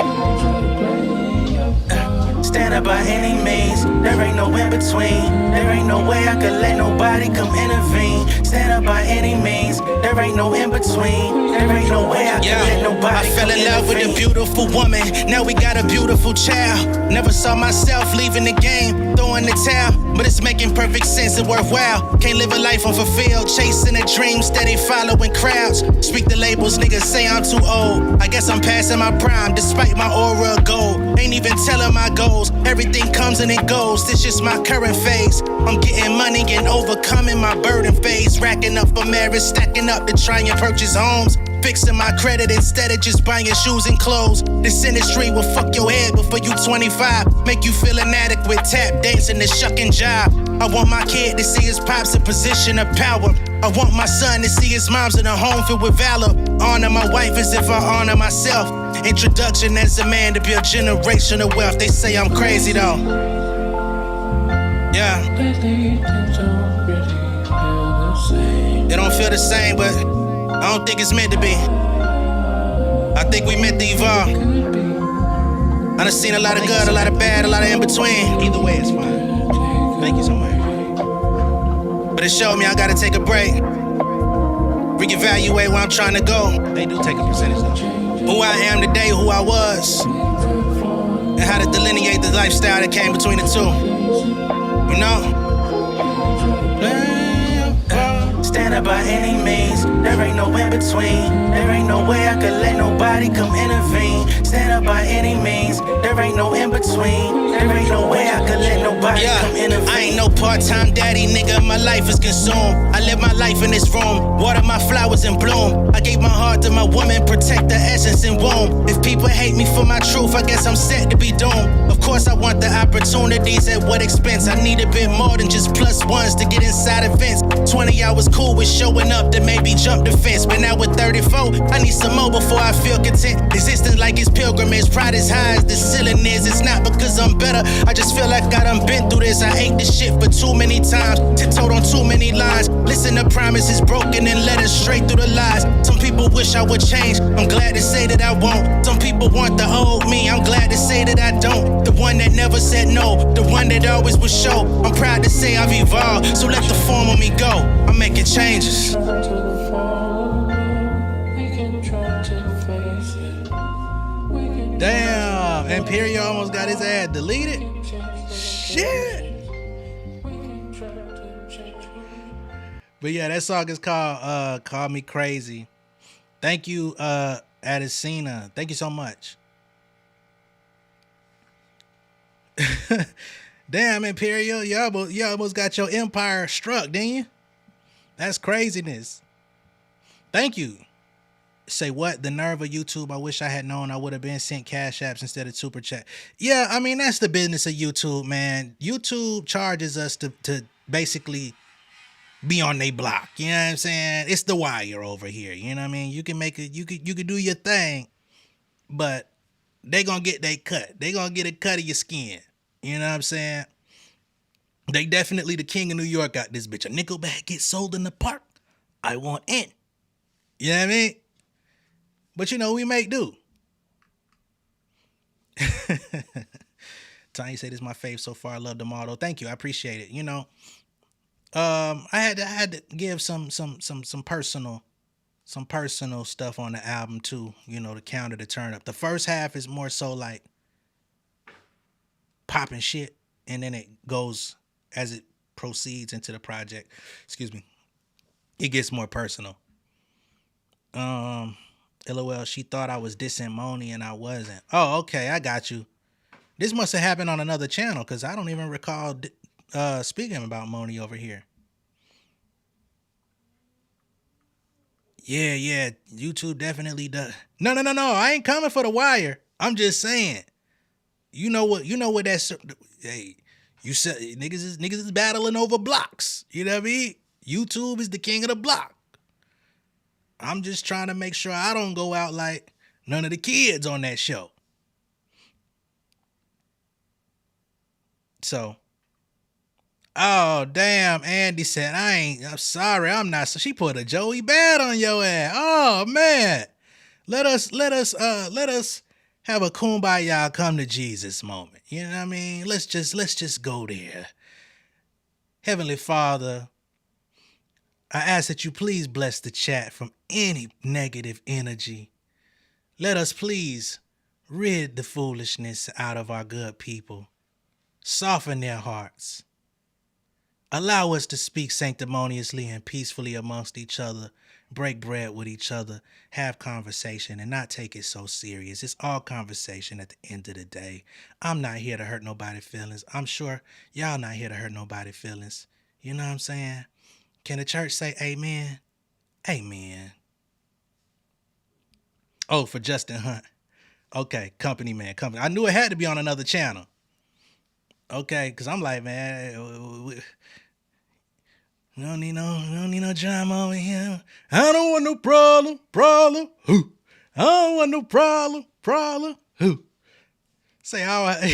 Stand up by any means, there ain't no in between. There ain't no way I could let nobody come intervene. Stand up by any means, there ain't no in between. There ain't no way I could let nobody I fell in love with a beautiful woman, now we got a beautiful child. Never saw myself leaving the game, throwing the towel, but it's making perfect sense and worthwhile. Can't live a life unfulfilled, chasing a dream, steady following crowds. Speak the labels, niggas say I'm too old. I guess I'm passing my prime, despite my aura of gold. Ain't even telling my goals, everything comes and it goes. This just my current phase. I'm getting money and overcoming my burden phase. Racking up for marriage, stacking up to try and purchase homes. Fixing my credit instead of just buying shoes and clothes. This industry will fuck your head before you 25. Make you feel inadequate, tap dancing and shucking job. I want my kid to see his pops in position of power. I want my son to see his mom's in a home filled with valor. Honor my wife as if I honor myself. Introduction as a man to build generational wealth. They say I'm crazy though. Yeah. It don't feel the same, but I don't think it's meant to be. I think we meant to evolve. I done seen a lot of good, a lot of bad, a lot of in between. Either way, it's fine. Thank you so much. But it showed me I gotta take a break. Reevaluate where I'm trying to go. They do take a percentage though. Who I am today, who I was, and how to delineate the lifestyle that came between the two. You know? Stand up by any means, there ain't no in between. There ain't no way I could let nobody come intervene. Stand up by any means, there ain't no in between. There ain't no way I could let nobody come intervene. I ain't no part-time daddy, nigga, my life is consumed. I live my life in this room, water my flowers in bloom. I gave my heart to my woman, protect the essence and womb. If people hate me for my truth, I guess I'm set to be doomed. Of course I want the opportunities, at what expense? I need a bit more than just plus ones to get inside events. 20 hours cool with showing up to maybe jump the fence, but now with 34, I need some more before I feel content. Existence like it's pilgrimage, pride is high as the ceiling is. It's not because I'm better, I just feel like I done been through this. I ate this shit for too many times, tiptoed on too many lines. Listen to promises broken and led us straight through the lies. Some people wish I would change, I'm glad to say that I won't. Some people want the old me, I'm glad to say that I don't. The one that never said no, the one that always would show. I'm proud to say I've evolved, so let the form of me go. I'm making changes. Damn, Imperial almost got his ass deleted. Shit. But yeah, that song is called Call Me Crazy. Thank you, Adesina. Thank you so much. Damn, Imperial, you almost got your empire struck, didn't you? That's craziness. Thank you. Say what? The nerve of YouTube. I wish I had known I would have been sent cash apps instead of super chat. Yeah, I mean, that's the business of YouTube, man. YouTube charges us to basically be on their block. You know what I'm saying? It's the wire over here. You know what I mean? You can make it, you could do your thing, but they gonna get their cut. They gonna get a cut of your skin. You know what I'm saying? They definitely the king of New York got this bitch. A nickel bag gets sold in the park. I want in. You know what I mean? But you know, we make do. Tanya said, "This is my fave so far. I love them all. Though. Thank you. I appreciate it. You know, I had to give some personal stuff on the album too. You know, to counter the turn up. The first half is more so like popping shit, and then it goes as it proceeds into the project. Excuse me. It gets more personal. LOL, she thought I was dissing Moni and I wasn't. Oh, okay, I got you. This must have happened on another channel because I don't even recall speaking about Moni over here. Yeah, YouTube definitely does. No, I ain't coming for the wire. I'm just saying. You know what that's, hey, you said niggas is battling over blocks. You know what I mean? YouTube is the king of the block. I'm just trying to make sure I don't go out like none of the kids on that show. So, oh damn, Andy said I'm sorry, I'm not. So she put a Joey Bad on your ass. Oh man, let us have a kumbaya come to Jesus moment. You know what I mean? Let's just go there. Heavenly Father, I ask that you please bless the chat from any negative energy. Let us please rid the foolishness out of our good people. Soften their hearts. Allow us to speak sanctimoniously and peacefully amongst each other, break bread with each other, have conversation, and not take it so serious. It's all conversation at the end of the day. I'm not here to hurt nobody's feelings. I'm sure y'all not here to hurt nobody's feelings. You know what I'm saying? Can the church say amen? Amen. Oh, for Justin Hunt. Okay, company man, company. I knew it had to be on another channel. Okay, because I'm like, man, we don't need no drama over here. I don't want no problem. Who? I don't want no problem. Who? Say, all right.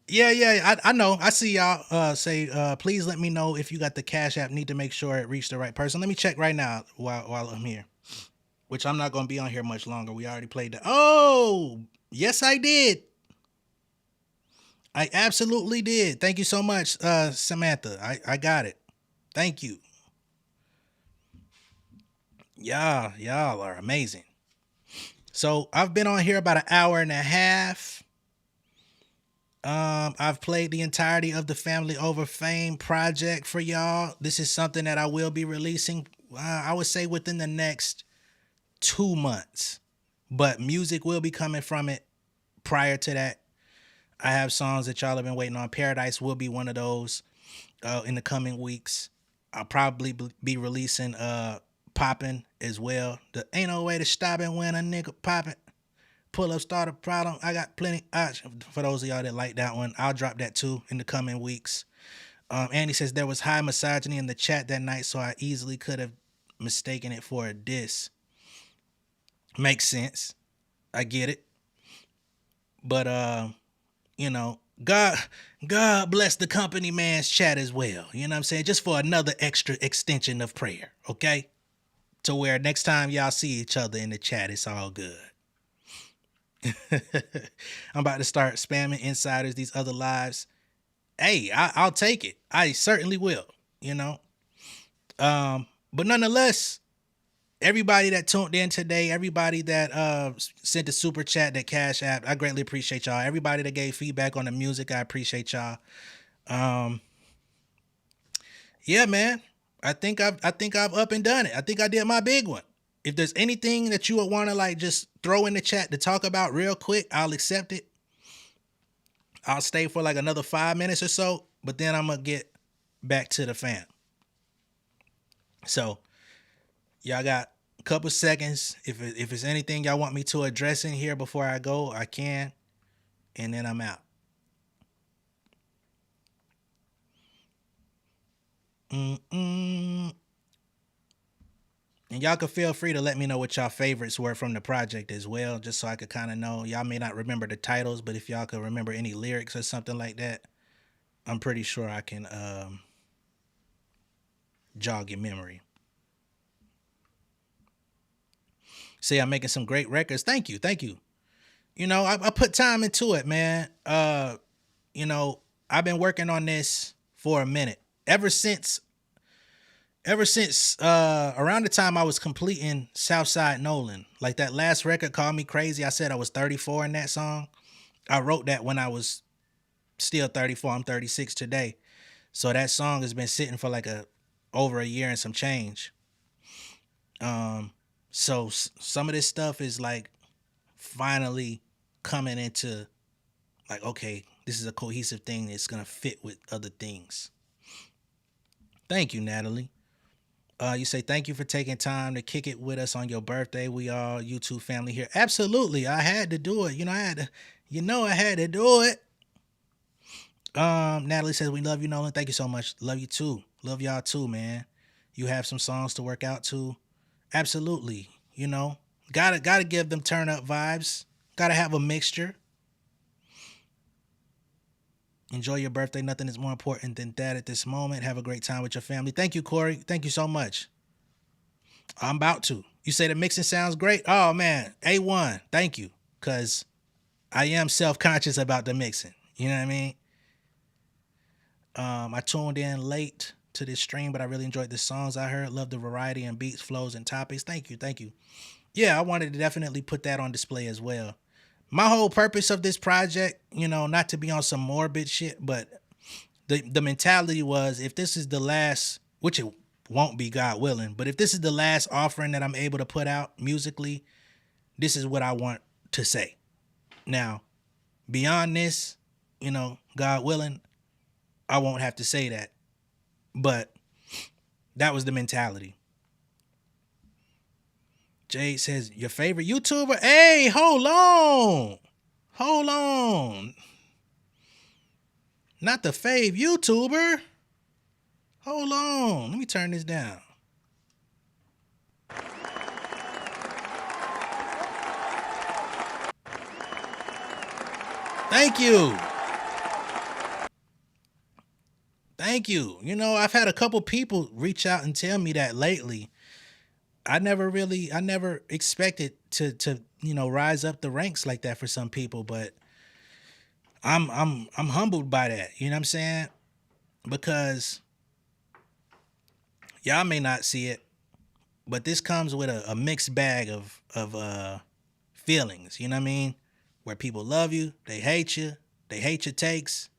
Yeah, I know. I see y'all say, please let me know if you got the Cash App. Need to make sure it reached the right person. Let me check right now while I'm here. Which I'm not going to be on here much longer. We already played that. Oh, yes, I did. I absolutely did. Thank you so much, Samantha. I got it. Thank you. Y'all are amazing. So I've been on here about an hour and a half. I've played the entirety of the Family Over Fame project for y'all. This is something that I will be releasing, I would say within the next 2 months. But music will be coming from it prior to that. I have songs that y'all have been waiting on. Paradise will be one of those in the coming weeks. I'll probably be releasing Poppin' as well. The Ain't No Way to Stop It When a Nigga Poppin'. Pull up, start a problem. I got plenty. For those of y'all that like that one, I'll drop that too in the coming weeks. Andy says there was high misogyny in the chat that night, so I easily could have mistaken it for a diss. Makes sense. I get it. But you know, God bless the company man's chat as well. You know what I'm saying? Just for another extra extension of prayer, okay? To where next time y'all see each other in the chat, it's all good. I'm about to start spamming insiders, these other lives. Hey, I'll take it. I certainly will, you know. But nonetheless, everybody that tuned in today, everybody that sent the super chat, that Cash App, I greatly appreciate y'all. Everybody that gave feedback on the music, I appreciate y'all. Yeah, man. I think I've up and done it. I think I did my big one. If there's anything that you would want to like just throw in the chat to talk about real quick, I'll accept it. I'll stay for like another 5 minutes or so, but then I'm gonna get back to the fam. So y'all got a couple seconds. If it's anything y'all want me to address in here before I go, I can, and then I'm out. And y'all could feel free to let me know what y'all favorites were from the project as well, just so I could kind of know. Y'all may not remember the titles, but if y'all could remember any lyrics or something like that, I'm pretty sure I can jog your memory. See, I'm making some great records. Thank you. You know, I put time into it, man. You know, I've been working on this for a minute. Ever since around the time I was completing Southside Nolan, like that last record, Call Me Crazy, I said I was 34 in that song. I wrote that when I was still 34. I'm 36 today. So that song has been sitting for like over a year and some change. So some of this stuff is like finally coming into like, okay, this is a cohesive thing that's going to fit with other things. Thank you, Natalie. You say, thank you for taking time to kick it with us on your birthday. We all YouTube family here. Absolutely. I had to do it. I had to do it. Natalie says, we love you, Nolan. Thank you so much. Love you too. Love y'all too, man. You have some songs to work out to. Absolutely. Gotta give them turn up vibes. Gotta have a mixture. Enjoy your birthday. Nothing is more important than that at this moment. Have a great time with your family. Thank you, Corey. Thank you so much. I'm about to. You say the mixing sounds great? Oh, man. A1. Thank you. Because I am self-conscious about the mixing. You know what I mean? I tuned in late to this stream, but I really enjoyed the songs I heard. Love the variety and beats, flows, and topics. Thank you. Yeah, I wanted to definitely put that on display as well. My whole purpose of this project, not to be on some morbid shit, but the mentality was, if this is the last, which it won't be, God willing, but if this is the last offering that I'm able to put out musically, this is what I want to say. Now, beyond this, God willing, I won't have to say that. But that was the mentality. Jade says, your favorite YouTuber? Hey, hold on. Not the fave YouTuber. Hold on. Let me turn this down. Thank you. I've had a couple people reach out and tell me that lately. I never expected to rise up the ranks like that for some people, but I'm humbled by that. You know what I'm saying? Because y'all may not see it, but this comes with a mixed bag of feelings. You know what I mean? Where people love you, they hate your takes,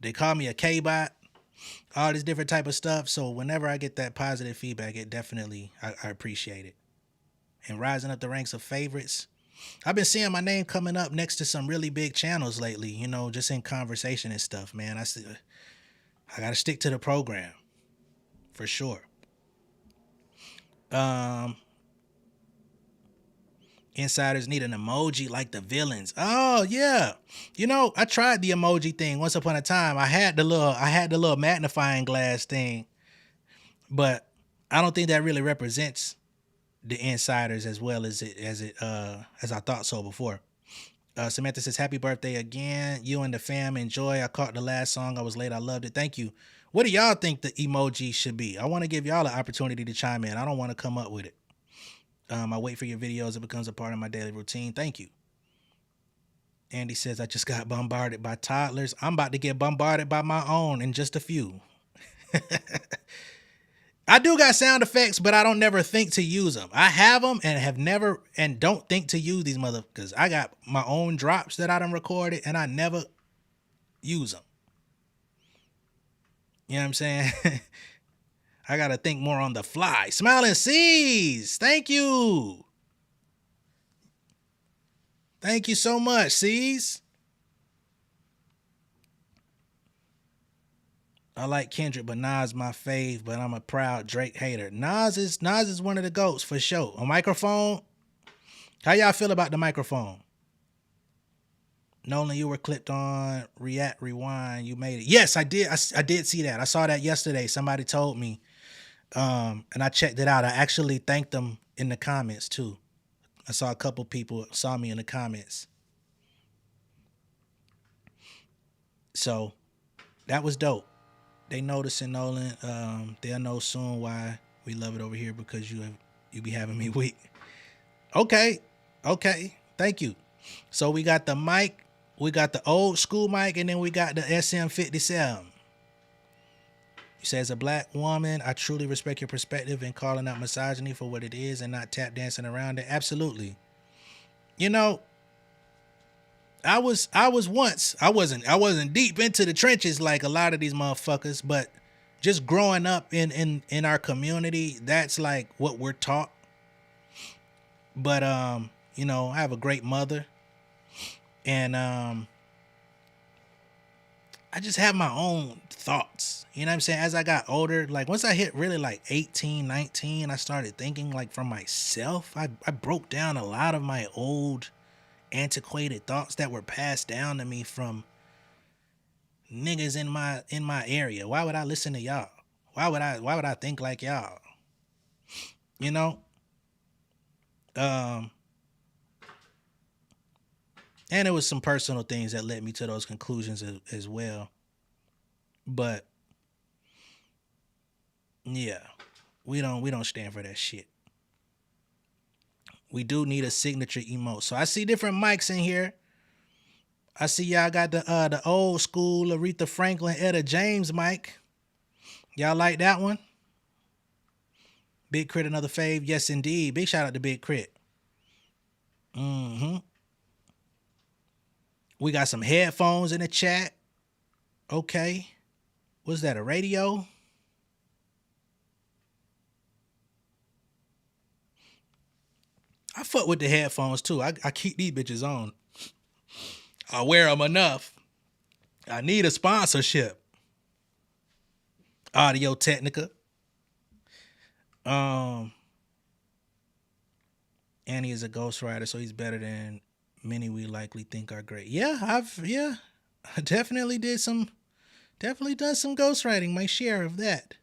they call me a K-bot, all this different type of stuff. So whenever I get that positive feedback, it definitely, I appreciate it. And rising up the ranks of favorites, I've been seeing my name coming up next to some really big channels lately, just in conversation and stuff, man. I got to stick to the program for sure. Insiders need an emoji like the villains. Oh yeah. I tried the emoji thing once upon a time. I had the little magnifying glass thing, but I don't think that really represents the insiders as well as I thought so before. Samantha says, happy birthday again. You and the fam enjoy. I caught the last song. I was late. I loved it. Thank you. What do y'all think the emoji should be? I want to give y'all an opportunity to chime in. I don't want to come up with it. I wait for your videos. It becomes a part of my daily routine. Thank you. Andy says, I just got bombarded by toddlers. I'm about to get bombarded by my own in just a few. I do got sound effects, but I don't never think to use them. I have them and have never and don't think to use these motherfuckers. I got my own drops that I done recorded and I never use them. You know what I'm saying? I got to think more on the fly. Smiling Seas. Thank you. Thank you so much, Seas. I like Kendrick, but Nas my fave, but I'm a proud Drake hater. Nas is one of the GOATs for sure. A microphone. How y'all feel about the microphone? Nolan, you were clipped on React Rewind. You made it. Yes, I did. I did see that. I saw that yesterday. Somebody told me. And I checked it out. I actually thanked them in the comments too. I saw a couple people saw me in the comments. So that was dope. They noticing Nolan. They'll know soon why we love it over here, because you be having me weak. Okay. Thank you. So we got the mic, we got the old school mic, and then we got the SM57. You say, as a black woman, I truly respect your perspective in calling out misogyny for what it is and not tap dancing around it. Absolutely. You know, I wasn't deep into the trenches like a lot of these motherfuckers, but just growing up in our community, that's like what we're taught. But you know, I have a great mother, and I just have my own thoughts. You know what I'm saying? As I got older, like once I hit really like 18, 19, I started thinking like for myself. I broke down a lot of my old antiquated thoughts that were passed down to me from niggas in my area. Why would I listen to y'all? Why would I think like y'all? You know? And it was some personal things that led me to those conclusions as well. But yeah, we don't stand for that shit. We do need a signature emote. So I see different mics in here. I see y'all got the old school Aretha Franklin, Etta James mic. Y'all like that one? Big Crit, another fave. Yes, indeed. Big shout out to Big Crit. We got some headphones in the chat. Okay. What's that, a radio? I fuck with the headphones too. I keep these bitches on. I wear them enough. I need a sponsorship. Audio Technica. Annie is a ghostwriter, so he's better than many we likely think are great. I definitely done some ghostwriting, my share of that.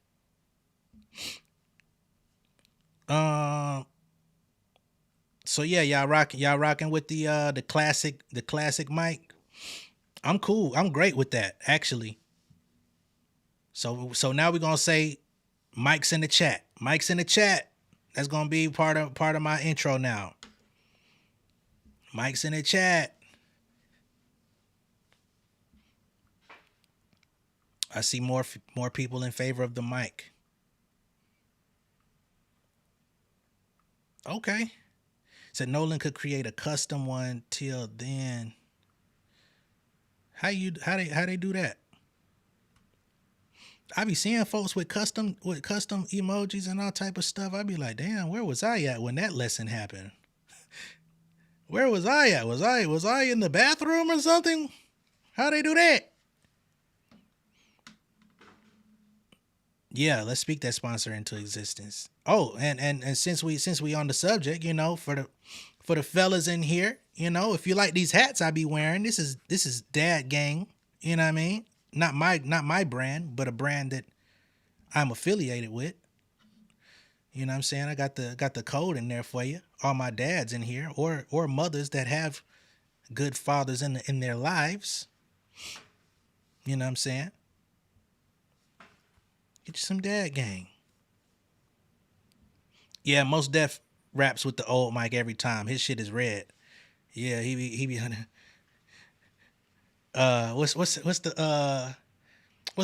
So yeah, y'all rocking with the classic mic. I'm cool. I'm great with that, actually. So now we're gonna say mics in the chat. Mics in the chat. That's gonna be part of my intro now. Mics in the chat. I see more people in favor of the mic. Okay. Said Nolan could create a custom one. Till then, how they do that? I be seeing folks with custom emojis and all type of stuff. I be like, damn, where was I at when that lesson happened? Where was I at? Was I in the bathroom or something? How they do that? Yeah, let's speak that sponsor into existence. Oh, and since we on the subject, you know, for the fellas in here, you know, if you like these hats I be wearing, this is Dad Gang, you know what I mean? Not my brand, but a brand that I'm affiliated with. You know what I'm saying? I got the code in there for you. All my dads in here, or mothers that have good fathers in their lives. You know what I'm saying? Get you some Dad Gang. Yeah, Most Def raps with the old mic every time. His shit is red. Yeah, he be what's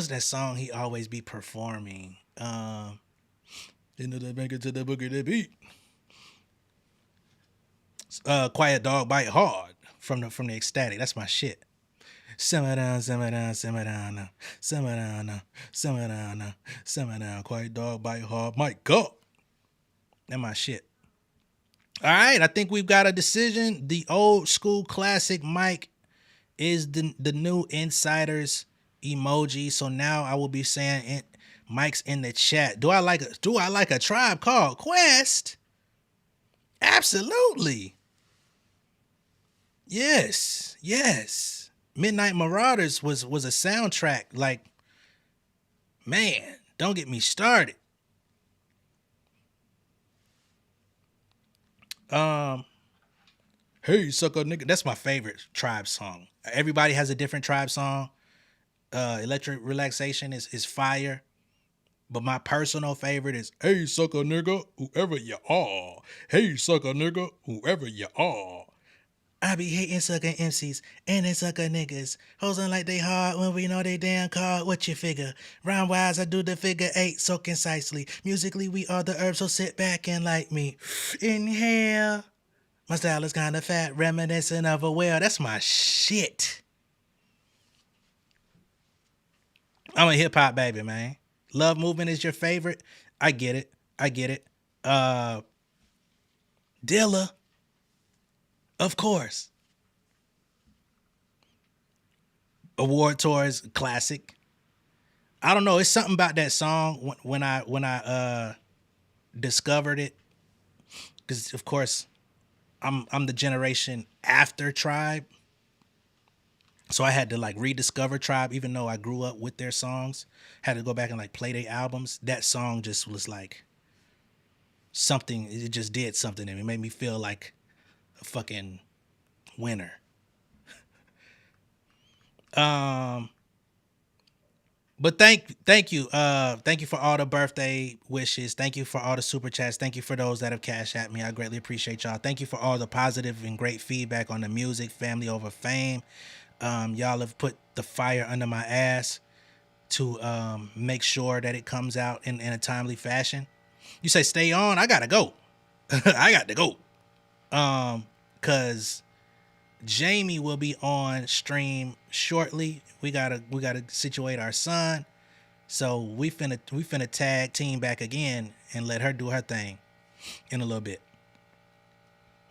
that song he always be performing? Into the make it to the boogie the beat. Quiet Dog Bite Hard from the Ecstatic. That's my shit. Simmer down, Quiet Dog Bite Hard. My God. That's my shit. All right, I think we've got a decision. The old school classic mic is the new insiders emoji. So now I will be saying mics in the chat. Do I like a Tribe Called Quest? Absolutely. Yes. Midnight Marauders was a soundtrack. Like, man, don't get me started. Hey, sucker nigga. That's my favorite Tribe song. Everybody has a different Tribe song. Electric Relaxation is fire. But my personal favorite is, hey, sucker nigga, whoever you are. Hey, sucker nigga, whoever you are. I be hating sucker MCs and they sucker niggas. Hosing like they hard when we know they damn card. What you figure? Rhyme wise, I do the figure 8 so concisely. Musically, we are the herb, so sit back and like me. Inhale. My style is kind of fat, reminiscent of a whale. That's my shit. I'm a hip hop baby, man. Love Movement is your favorite. I get it. Dilla. Of course. Award Tours classic. I don't know. It's something about that song when I discovered it. Because of course, I'm the generation after Tribe. So I had to like rediscover Tribe, even though I grew up with their songs. Had to go back and like play their albums. That song just was like something. It just did something to me. It made me feel like a fucking winner. But thank you. Thank you for all the birthday wishes. Thank you for all the super chats. Thank you for those that have cashed at me. I greatly appreciate y'all. Thank you for all the positive and great feedback on the music, Family Over Fame. Y'all have put the fire under my ass to make sure that it comes out in a timely fashion. You say stay on, I gotta go. I got to go. Cause Jamie will be on stream shortly. We gotta situate our son. So we finna tag team back again and let her do her thing in a little bit.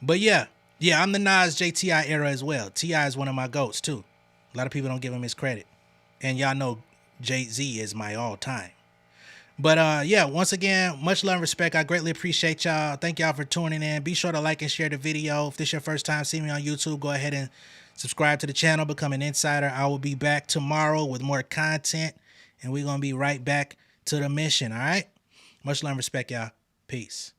But yeah, I'm the Nas JTI era as well. T.I. is one of my goats too. A lot of people don't give him his credit. And y'all know Jay-Z is my all time. But yeah, once again, much love and respect. I greatly appreciate y'all. Thank y'all for tuning in. Be sure to like and share the video. If this is your first time seeing me on YouTube, go ahead and subscribe to the channel, become an insider. I will be back tomorrow with more content, and we're going to be right back to the mission, all right? Much love and respect, y'all. Peace.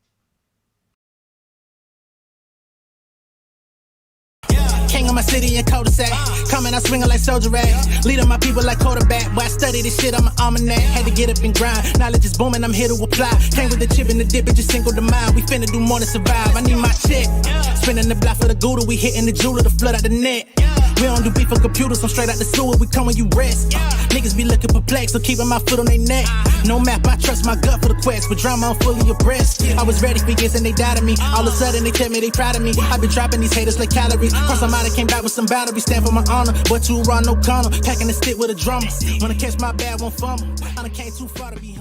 King of my city in cul-de-sac. Coming out swinging like soldier rag. Leading my people like quarterback. Boy, I study this shit, I'm an almanac. Had to get up and grind. Knowledge is booming, I'm here to apply. Came with the chip and the dip, it just single the mind. We finna do more than survive. I need my check. Spinning the block for the Gouda. We hitting the jeweler to flood out the net. We don't do beef for computers, I'm straight out the sewer. We come when you rest. Niggas be looking perplexed, so keeping my foot on their neck. No map, I trust my gut for the quest. With drama, I'm fully abreast. I was ready for years and they doubted me. All of a sudden they tell me they proud of me. I been dropping these haters like calories. Cross them out, I came back with some batteries. Stand for my honor, but you run no corner. Packing the stick with a drummer. When I catch my bad, won't fumble. I done came too far to be